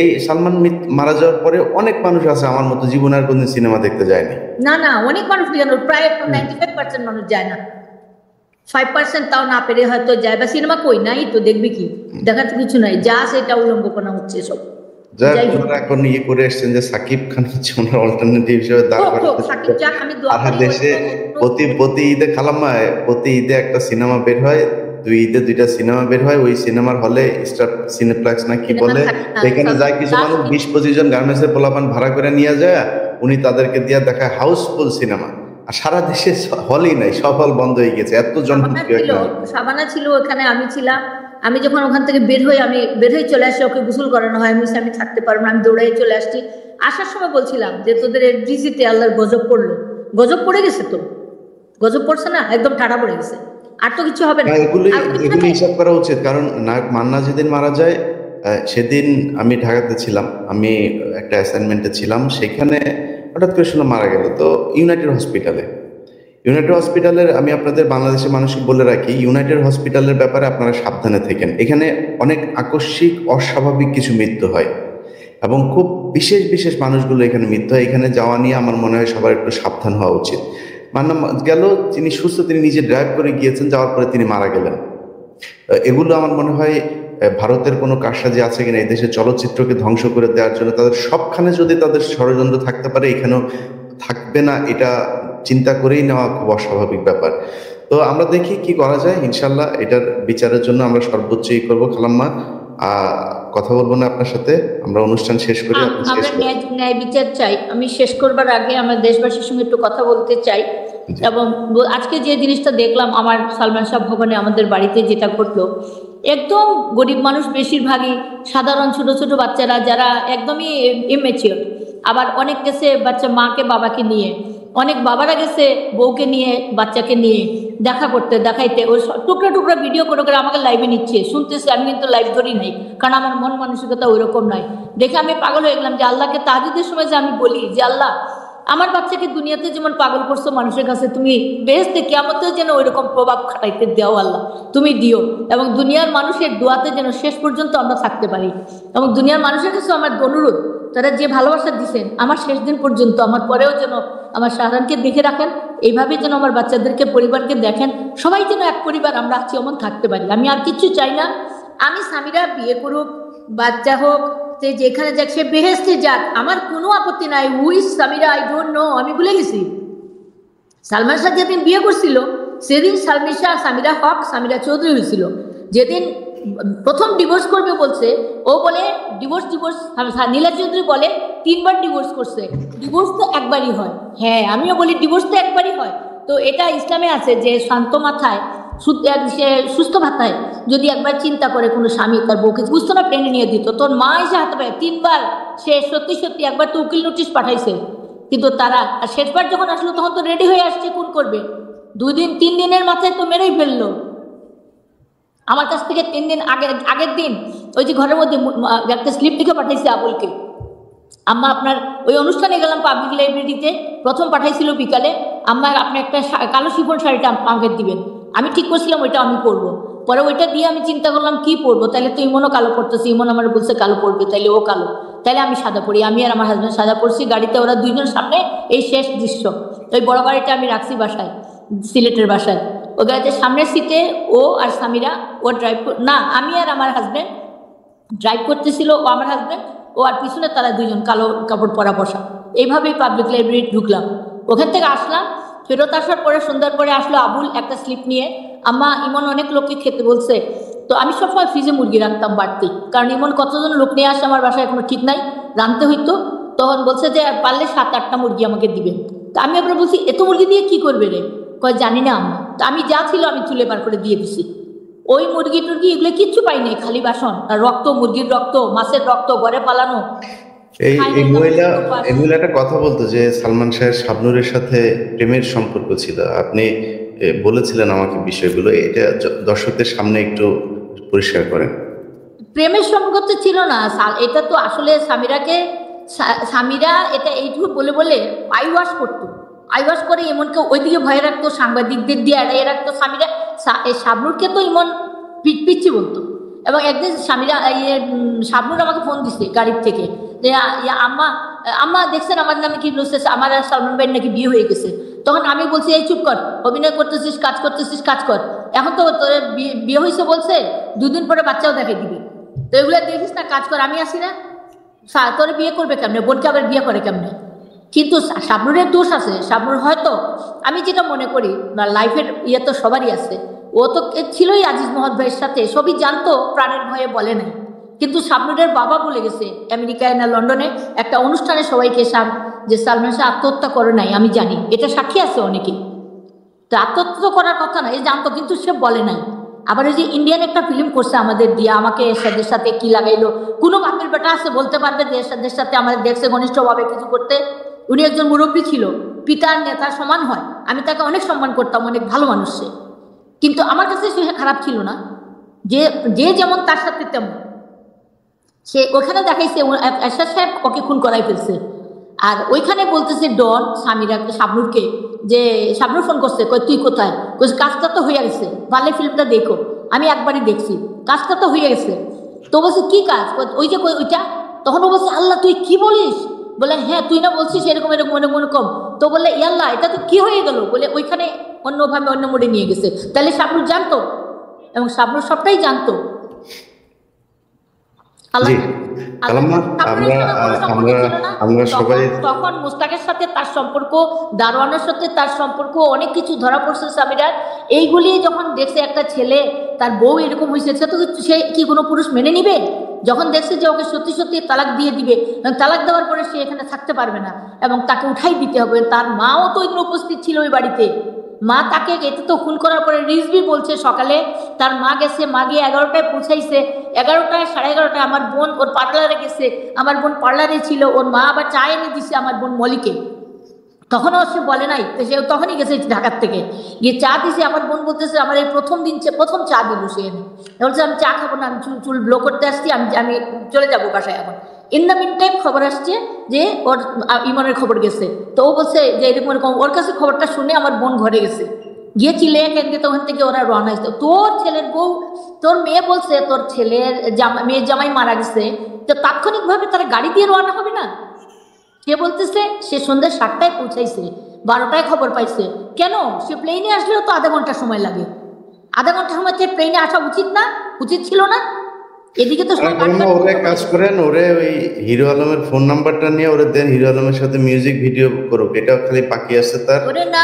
এই সালমান মারা যাওয়ার পরে অনেক মানুষ আছে আমার মতো জীবনে আর কোনদিন সিনেমা দেখতে যায়নি। না অনেক মানুষ প্রায় 95% মানুষ যায় না, 5% তাও না পেরে হয়তো যায়, বা সিনেমা কই নাই তো দেখবি কি, দেখার তো কিছু নাই, যা সেটা উলঙ্গপনা হচ্ছে সব। যাক যাই হোক, ওনারা এখন ইয়ে করে এসছেন যে সাকিব খান হচ্ছে ওনার অল্টারনেটিভ হিসেবে দাঁড় হোক হোক, করাতে সাকিব যাক, আমি দোয়া সারা করি দেশে প্রতি ঈদে খালাম্মা, প্রতি ঈদে একটা সিনেমা বের হয়, 2 ঈদে 2টা সিনেমা বের হয়, ওই সিনেমার হলে স্টার সিনেপ্লেক্স না কি বলে, সেখানে যায় কিছু মানুষ 20-25 জন গার্মেন্টস এর পোলাপান ভাড়া করে নিয়ে যায়, উনি তাদেরকে দিয়ে দেখায় হাউসফুল সিনেমা। আর সারা দেশে হলই নাই, সব হল বন্ধ হয়ে গেছে, এত জনপ্রিয় একটা হল। সাবানা ছিল ওখানে, আমি ছিলাম। আমি যখন ওখান থেকে বের হয়ে চলে আসি, ওকে গোসল করানো হয়, আমি থাকতে পারবো না, আমি দৌড়াই চলে আসছি। আসার সময় বলছিলাম যে তোদের ডিজিতে আল্লাহর গজব পড়লো, গজব পড়ে গেছে, তো গজব পড়ছে না, একদম টাটা পড়ে গেছে, আর তো কিছু হবে না। এগুলি হিসাব করা উচিত, কারণ নায়ক মান্না যেদিন মারা যায় সেদিন আমি ঢাকাতে ছিলাম, আমি একটা অ্যাসাইনমেন্টে ছিলাম, সেখানে হঠাৎ করে শুনলাম মারা গেল। তো ইউনাইটেড হসপিটালের আমি আপনাদের বাংলাদেশের মানুষকে বলে রাখি, ইউনাইটেড হসপিটালের ব্যাপারে আপনারা সাবধানে থাকেন। এখানে অনেক আকস্মিক অস্বাভাবিক কিছু মৃত্যু হয় এবং খুব বিশেষ বিশেষ মানুষগুলো এখানে মৃত্যু হয়। এখানে যাওয়া নিয়ে আমার মনে হয় সবার একটু সাবধান হওয়া উচিত। মান্না গেল, তিনি সুস্থ, তিনি নিজে ড্রাইভ করে গিয়েছেন, যাওয়ার পরে তিনি মারা গেলেন। এগুলো আমার মনে হয় ভারতের কোনো কারসাজি আছে কিনা এই দেশের চলচ্চিত্রকে ধ্বংস করে দেওয়ার জন্য, তাদের সবখানে যদি তাদের ষড়যন্ত্র থাকতে পারে, এখানেও থাকবে না, এটা চিন্তা করেই নেওয়া খুব অস্বাভাবিক ব্যাপার। তো আমরা দেখি কি করা যায়, ইনশাল্লাহ এটার বিচারের জন্য আমরা সর্বোচ্চই করবো। খালাম্মা, কথা বলবো না আপনার সাথে, আমরা অনুষ্ঠান শেষ করি। আমরা ন্যায় বিচার চাই। আমি শেষ করবার আগে আমার দেশবাসীর সঙ্গে একটু কথা বলতে চাই, এবং আজকে যে জিনিসটা দেখলাম আমার সালমান শাহ ভবনে আমাদের বাড়িতে যেটা ঘটলো, একদম গরিব মানুষ, বেশিরভাগই সাধারণ ছোট ছোট বাচ্চারা যারা একদমই ইমেচিওর, আবার অনেক গেছে বাচ্চা মাকে বাবাকে নিয়ে, অনেক বাবারা গেছে বউকে নিয়ে বাচ্চাকে নিয়ে দেখা করতে, দেখাইতে, ওই টুকরা টুকরা ভিডিও করে করে আমাকে লাইভে নিচ্ছে, শুনতেছি। আমি কিন্তু লাইভ ধরি নাই, কারণ আমার মন মানসিকতা ওই রকম নয়। দেখে আমি পাগল হয়ে গেলাম যে আল্লাহকে তাহাজ্জুদের সময় যে আমি বলি যে আল্লাহ, আমার বাচ্চাকে দুনিয়াতে যেমন পাগল করছো মানুষের কাছে, তুমি বেহেশতে কিয়ামতেও যেন ওই রকম প্রভাব খাটাইতে দাও আল্লাহ, তুমি দিও, এবং দুনিয়ার মানুষের দোয়াতে যেন শেষ পর্যন্ত আমরা থাকতে পারি। এবং দুনিয়ার মানুষের কাছে আমার অনুরোধ, তারা যে ভালোবাসা দিচ্ছেন আমার শেষ দিন পর্যন্ত, আমার পরেও যেন আমার শাহরানকে দেখে রাখেন, এইভাবে যেন আমার বাচ্চাদেরকে, পরিবারকে দেখেন, সবাই যেন এক পরিবার আমরা আছি এমন থাকতে পারি। আমি আর কিচ্ছু চাই না। আমি সামিরা বিয়ে করুক, বাচ্চা হোক, সে যেখানে যাক, সে বেহেস্তে যাক, আমার কোনো আপত্তি নাই। উইস সামিরা, আই ডোন্ট নো, আমি ভুলে গেছি। সালমান শাহ যেদিন বিয়ে করছিল সেদিন সামিরা হক, সামিরা চৌধুরী হয়েছিল। যেদিন প্রথম ডিভোর্স করবে বলছে, ও বলে ডিভোর্স, নীলা চৌধুরী বলে 3বার ডিভোর্স করছে। ডিভোর্স তো একবারই হয়। হ্যাঁ, আমিও বলি ডিভোর্স তো একবারই হয়। তো এটা ইসলামে আছে যে শান্ত মাথায়, সুস্থ মাথায় যদি একবার চিন্তা করে কোনো স্বামী তার বউকে বুঝতো না, প্লেনে নিয়ে দিত। তোর মা এসে হাতে পায় 3বার, সে সত্যি সত্যি একবার তো উকিল নোটিশ পাঠাইছে, কিন্তু তারা শেষবার যখন আসলো তখন তো রেডি হয়ে আসছে খুন করবে। 2-3 দিনের মাথায় তো মেরেই ফেললো। আমার কাছ থেকে 3 দিন আগের দিন ওই যে ঘরের মধ্যে একটা স্লিপ লিখে পাঠাইছে আবুলকে, আম্মা আপনার ওই অনুষ্ঠানে গেলাম পাবলিক লাইব্রেরিতে, প্রথম পাঠাইছিল বিকালে, আম্মা আপনি একটা কালো শিফন শাড়িটা আমাকে দিবেন। আমি ঠিক করছিলাম ওইটা আমি পরবো, পরে ওইটা দিয়ে আমি চিন্তা করলাম কি পরবো, তাহলে তো ইমনও কালো পড়তেছে, ইমন আমার বলছে কালো পরবে, তাইলে ও কালো, তাহলে আমি সাদা পরি। আমি আর আমার হাজব্যান্ড সাদা পরছি, গাড়িতে ওরা 2 জন সামনে। এই শেষ দৃশ্য, ওই বড় গাড়িটা আমি রাখছি বাসায়, সিলেটের বাসায়। ওই গাড়িতে সামনের সিটে ও আর সামিরা, ও ড্রাইভ, না আমি আর আমার হাজব্যান্ড ড্রাইভ করতেছিল, ও আমার হাজব্যান্ড, ও আর পিছনে তারা 2 জন কালো কাপড় পরা বসা। এইভাবেই পাবলিক লাইব্রেরি ঢুকলাম। ওখান থেকে আসলাম, ফেরত আসার পরে সন্ধ্যার পরে আসলো আবুল একটা স্লিপ নিয়ে, আম্মা ইমন অনেক লোককে খেতে বলছে। তো আমি সবসময় ফ্রিজে মুরগি রাখতাম বাড়তি, কারণ ইমন কতজন লোক নিয়ে আসে আমার বাসায় কোনো ঠিক নাই, রাঁধতে হইতো। তখন বলছে যে পারলে 7-8টা মুরগি আমাকে দিবেন। তো আমি আবার বলছি এত মুরগি দিয়ে কি করবে রে, কয় জানি না আম্মা। তো আমি যা ছিল আমি তুলে বার করে দিয়ে দিছি। ওই মুরগি টুরগি এগুলো কিচ্ছু পাই নাই, খালি বাসন আর রক্ত, মুরগির রক্ত, মাছের রক্ত, ঘরে পালানো। এই মহিলা একটা কথা বলতো যে সালমান শাহের শাবনূরের সাথে প্রেমের সম্পর্ক ছিল, আপনি বলেছিলেন আমাকে বিষয়গুলো, এটা দর্শকদের সামনে একটু পরিষ্কার করেন। প্রেমের সম্পর্ক তো ছিল না, এটা তো আসলে সামিরা এটা এইটুকু বলে বলে আইওয়াশ করতো, আইওয়াশ করে এমনকে ওইদিকে ভয় রাখতো, সাংবাদিকদের দিয়ে এড়াইয়ে রাখতো। সামিরা শাবনূরকে তো ইমন পিচ্ছি বলতো। এবং একদিন শাবনূর আমাকে ফোন দিচ্ছে গাড়ির থেকে যে আম্মা দেখছেন আমার নামে কি বলছে, আমার আর সালমান ভাইয়ের নাকি বিয়ে হয়ে গেছে। তখন আমি বলছি এই চুপ কর, অভিনয় করতেছিস, কাজ করতেছিস, কাজ কর। এখন তো তোর বিয়ে হয়েছে বলছে, 2 দিন পরে বাচ্চাও দেখে দিবি, তো এগুলো দেখিস না, কাজ কর, আমি আসি না। তোরে বিয়ে করবে কেমনে, বোনকে আবার বিয়ে করে কেমনে? কিন্তু শাবনুরের দোষ আছে। শাবনুর হয়তো, আমি যেটা মনে করি, লাইফের ইয়ে তো সবারই আছে, ও তো ছিলই আজিজ মহৎ ভাইয়ের সাথে, সবই জানতো, প্রাণের ভয়ে বলে নাই। কিন্তু শাবনুরের বাবা বলে গেছে আমেরিকায় না লন্ডনে একটা অনুষ্ঠানে সবাইকে, যে সালমান শাহ আত্মহত্যা করে নাই, আমি জানি, এটা সাক্ষী আছে অনেকে। তো আত্মহত্যা তো করার কথা না, এ জানতো কিন্তু সে বলে নাই। আবার ওই যে ইন্ডিয়ান একটা ফিল্ম করছে আমাদের দিয়ে, আমাকে এরশাদের সাথে কি লাগাইলো, কোনো বাপের বেটা আছে বলতে পারবে যে এরশাদের সাথে আমাদের দেখছে ঘনিষ্ঠভাবে কিছু করতে? উনি একজন মুরব্বী ছিল, পিতার নেতা সমান হয়, আমি তাকে অনেক সম্মান করতাম, অনেক ভালো মানুষ সে। কিন্তু আমার কাছে সে খারাপ ছিল না, যে যে যেমন তার সাথে তেমন। সে ওখানে দেখাইছে এরশাদ সাহেব ওকে খুন করাই ফেলছে, আর ওইখানে বলতেছে ডন শাবনুরকে, যে শাবনুর ফোন করছে, কই তুই কোথায়? কইছে কাজটা তো হয়ে গেছে, ভালো ফিল্মটা দেখো। আমি একবারই দেখছি, কাজটা তো হয়ে গেছে। তো বলছে কি কাজ? ওই যে ওইটা। তখন ও বলছে আল্লাহ তুই কি বলিস? বলে হ্যাঁ তুই না বলছিস এরকম এরকম এরকম এরকম। তো বললে ইয়াল্লাহ এটা তো কি হয়ে গেল? বলে ওইখানে অন্যভাবে অন্য মোড়ে নিয়ে গেছে। তাহলে শাবনুর জানতো, এবং শাবনুর সবটাই জানতো। জি কালাম্মা, আমরা সবাই তখন মুস্তাকের সাথে তার সম্পর্ক, দারোয়ানের সাথে তার সম্পর্ক, অনেক কিছু ধরা পড়ছে সামিরার। এইগুলি যখন দেখছে একটা ছেলে, তার বউ এরকম হয়েছে, তো সে কি কোনো পুরুষ মেনে নিবে? যখন দেখছে যে ওকে সত্যি সত্যি তালাক দিয়ে দিবে, তালাক দেওয়ার পরে সে এখানে থাকতে পারবে না এবং তাকে উঠাই দিতে হবে। তার মাও তো এখানে উপস্থিত ছিল ওই বাড়িতে। মা তাকে এতে তো খুন করার পরে রিজভি বলছে সকালে তার মা গেছে, মা গিয়ে 11টায় পৌঁছাইছে, 11টায় 11:30 আমার বোন ওর পার্লারে গেছে, আমার বোন পার্লারে ছিল, ওর মা আবার চা এনে দিছে আমার বোন মলিকে। তখনও সে বলে নাই, তো সে তখনই গেছে ঢাকার থেকে, গিয়ে চা দিছে। আমার বোন বলতেছে আমার এই প্রথম চা দিল সে এনে, বলছে আমি চা খাবো না, আমি চুল ব্লো করতে আসছি, আমি চলে যাবো বাসায় এখন। ইন দ্য মিন টাইম খবর আসছে যে ওর ইমনের খবর গেছে। তো ও বলছে যে এরকম এরকম, ওর কাছে খবরটা শুনে আমার বোন ঘরে গেছে, গিয়ে চিলে কেন্দ্রে, তখন থেকে ওরা রওনা হয়েছে। তোর ছেলের বউ, তোর মেয়ে বলছে তোর ছেলের মেয়ের জামাই মারা গেছে, তো তাৎক্ষণিকভাবে তারা গাড়ি দিয়ে রওনা হবে না? সে বলতেছে সে সন্ধ্যা 7টায় পৌঁছাইছে, 12টায় খবর পাইছে। কেন? সে প্লেনে আসলেও তো আধা ঘন্টা সময় লাগে, আধা ঘন্টা সময় প্লেনে আসা উচিত না? উচিত ছিল না? এদিকে তো ওরে কাজ করেন, ওরে ওই হিরো আলমের ফোন নাম্বারটা নিয়ে ওরে দেন, হিরো আলমের সাথে মিউজিক ভিডিও করুক, এটা খালি বাকি আছে তার। ওরে না,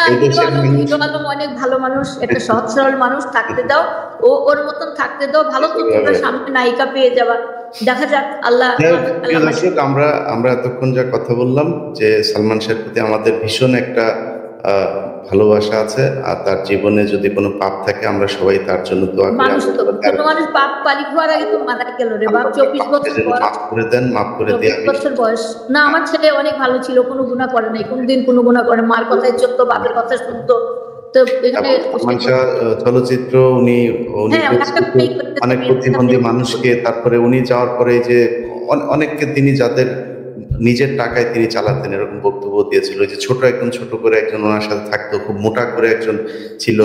হিরো আলম অনেক ভালো মানুষ, একটা সহজ সরল মানুষ, থাকতে দাও, ওর মতন থাকতে দাও, ভালো তো তোমরা সামনে নায়িকা পেয়ে যাবা, দেখা যাক। আল্লাহ দর্শক, আমরা এতক্ষণ যা কথা বললাম, যে সালমান শাহের প্রতি আমাদের ভীষণ একটা ভালোবাসা আছে, আর তার জীবনে যদি কোনো পাপ থাকে আমরা সবাই তার জন্য দোয়া করি। মানুষ পাপ পালিত হওয়ার আগে তো মারা গেল রে বাপ, 24 বছর মাফ করে দেন, মাফ করে দিয়ে 24 বছর বয়স না। আমার ছেলে অনেক ভালো ছিল, কোনো গুনাহ করে নাই, কোনদিন কোনো গুনাহ করে, মার কথাই চলতো, বাপের কথা শুনতো। তো এখানে সালমান শাহ চলচ্চিত্র, উনি অনেক প্রতিবন্ধী মানুষকে, তারপরে উনি যাওয়ার পরে যে অনেককে তিনি যাদের নিজের টাকায় তিনি চালাতেন, এরকম বক্তব্য দিয়েছিল। যে একদম ছোট করে একজন ওনার সাথে থাকতো, খুব মোটা করে একজন ছিল,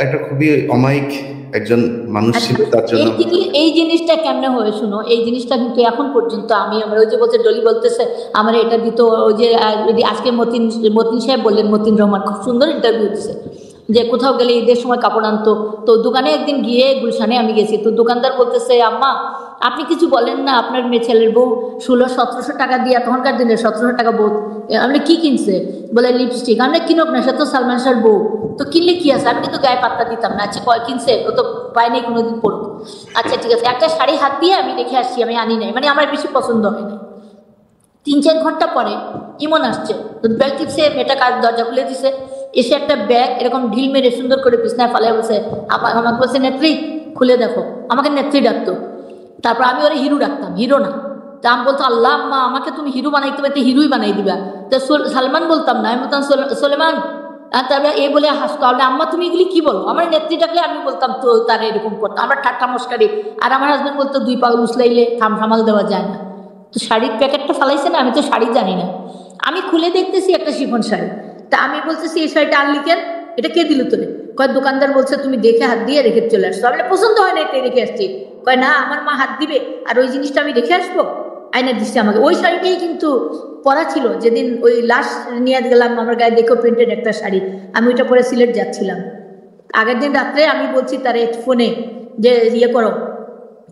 একটা খুবই অমায়িক একজন মানুষ ছিল। তার জন্য এই জিনিসটা কেমনে হয়ে, শুনো, এই জিনিসটা কিন্তু এখন পর্যন্ত আমরা ওই যে বলছে ডলি বলতেছে আমার এটা দিত, ওই যে আজকে মতিন সাহেব বললেন, মতিন রহমান খুব সুন্দর ইন্টারভিউ দিচ্ছে, যে কোথাও গেলে ঈদের সময় কাপড় আনতো। তো দোকানে একদিন গিয়ে গুলশানে আমি গেছি, তো দোকানদার বলতেছে আম্মা আপনি কিছু বলেন না, আপনার মেয়ে ছেলের বউ 1600-1700 টাকা দিয়া, তখনকার দিনে 1700 টাকা বউ, আপনি কি কিনছে? বলে লিপস্টিক। আমরা কিনুক না, সে তো সালমান শাহর বউ, তো কিনলে কি আছে, আমি কিন্তু গায়ে পাত্তা দিতাম না। আচ্ছা কয় কিনছে? ও তো পায় নাই কোনোদিন পড়ুক। আচ্ছা ঠিক আছে, একটা শাড়ি হাত দিয়ে আমি রেখে আসছি, আমি আনি নাই, মানে আমার বেশি পছন্দ হয় না। 3-4 ঘন্টা পরে ইমন আসছে, তো ব্যাগ টিপসে, মেয়েটা কাজ দরজা খুলে দিছে, এসে একটা ব্যাগ এরকম ঢিল মেরে সুন্দর করে বিছনায় ফালে বলছে, আমাকে বলছে নেত্রী খুলে দেখো, আমাকে নেত্রী ডাকতো। তারপর আমি ওরা হিরো ডাকতাম, হিরো না। তা আমি বলতো আল্লাহ আম্মা আমাকে তুমি হিরো বানাইতে পারতে, হিরোই বানাই দিবা। তো সালমান বলতাম না, আমি বলতাম সোলেমান। তারপরে এই বলে হাসতো, আম্মা তুমি এগুলি কি বলো? আমার নেত্রী ডাকলে আমি বলতাম তো তারা এরকম করতাম, আমরা ঠাট্টা মস্কারি। আর আমার হাজবেন্ড বলতো 2 পাগল উসলাইলে সামাল দেওয়া যায় না। তো শাড়ির প্যাকেটটা ফালাইছে না, আমি তো শাড়ি জানি না, আমি খুলে দেখতেছি একটা শিফন শাড়ি। তা আমি বলতেছি এই শাড়িটা আনলি কেন, এটা কে দিল তোরে? কয় দোকানদার বলছে তুমি দেখে হাত দিয়ে রেখে চলে আসছো। আমি পছন্দ হয় না তাই রেখে আসছি। কয় না আমার মা হাত দিবে আর ওই জিনিসটা আমি রেখে আসবো, আয়না দিচ্ছে আমাকে। ওই শাড়িটাই কিন্তু পরা ছিল যেদিন ওই লাশ নিয়ে গেলাম, আমার গায়ে দেখো প্রিন্টেড একটা শাড়ি, আমি ওইটা পরে সিলেট যাচ্ছিলাম। আগের দিন রাত্রে আমি বলছি তারে ফোনে যে ইয়ে করো,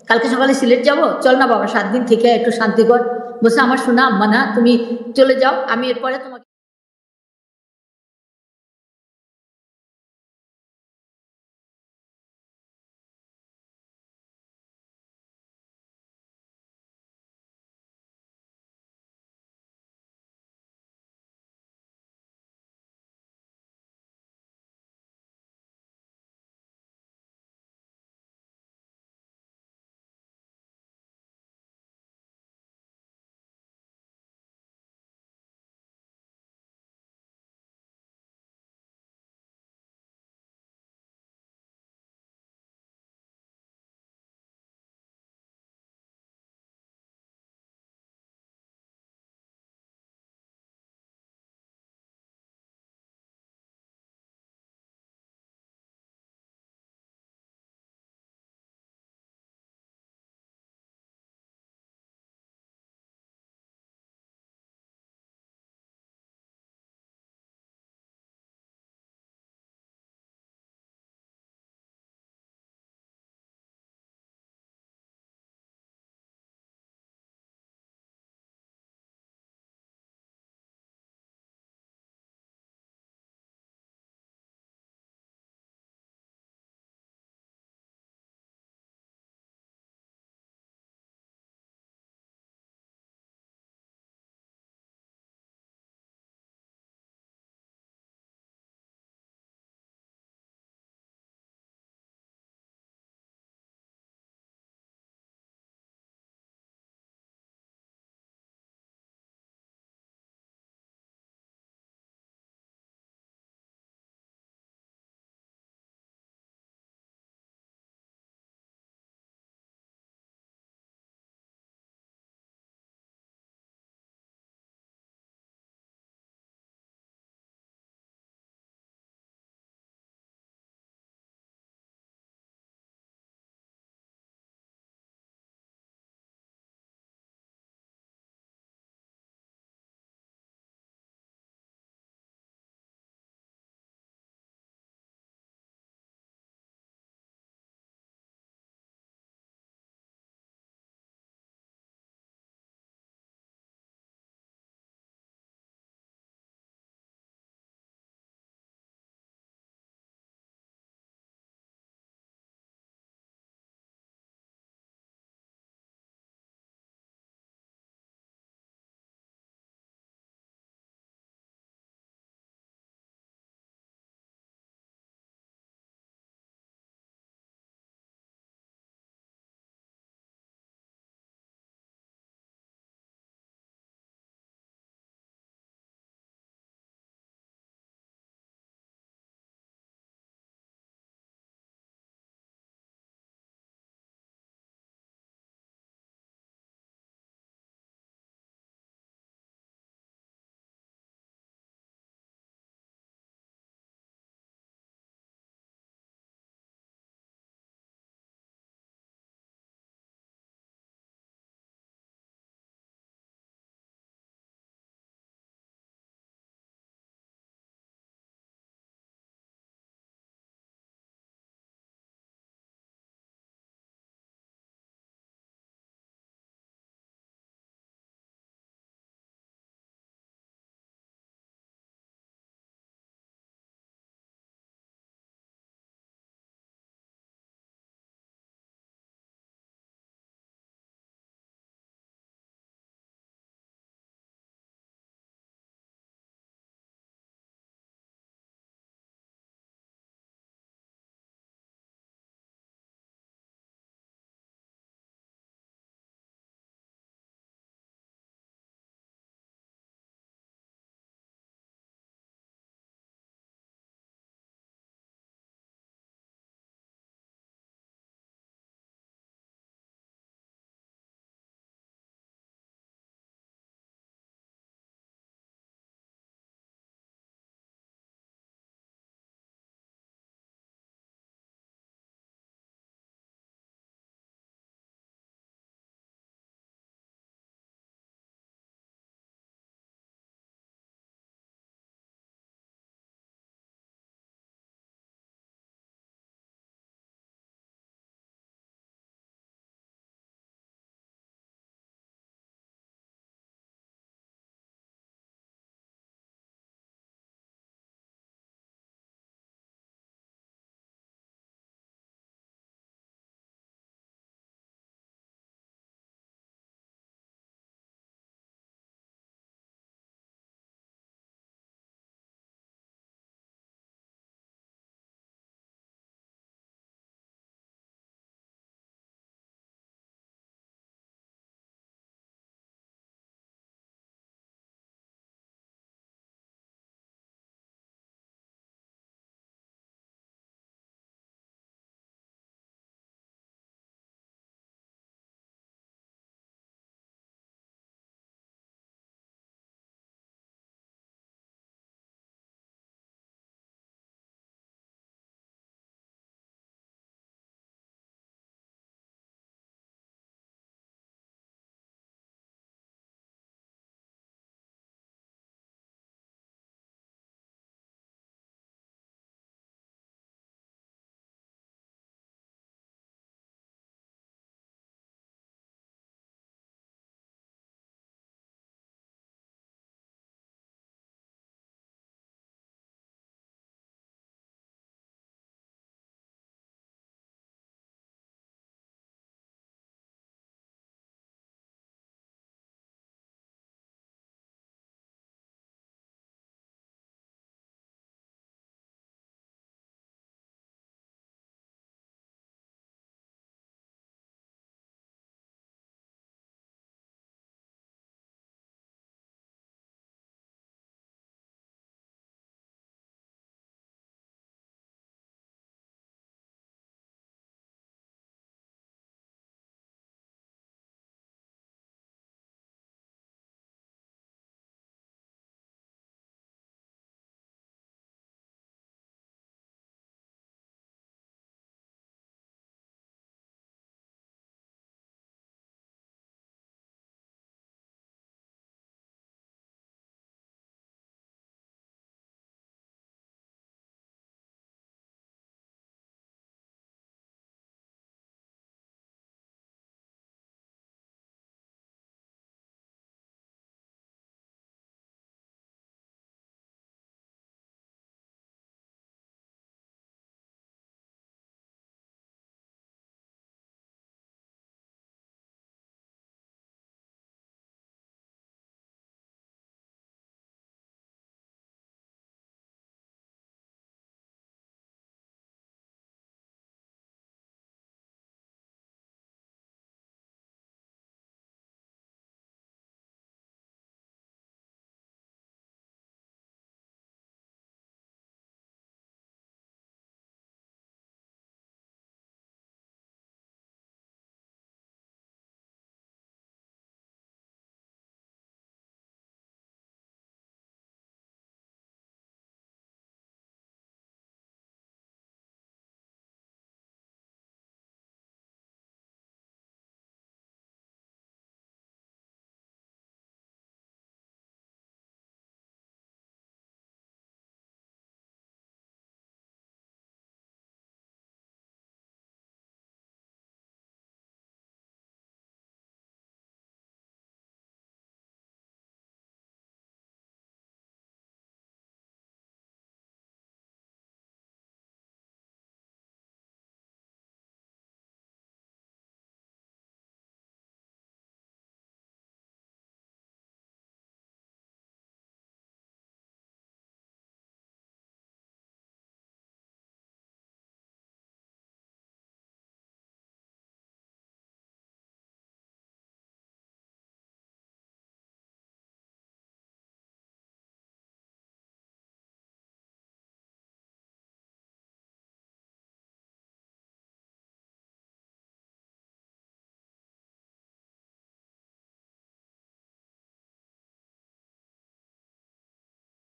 কালকে সকালে সিলেট যাব, চল না বাবা 7 দিন থেকে একটু শান্তি কর। বলছে আমার শোনা আম্মা না, তুমি চলে যাও, আমি এরপরে তোমাকে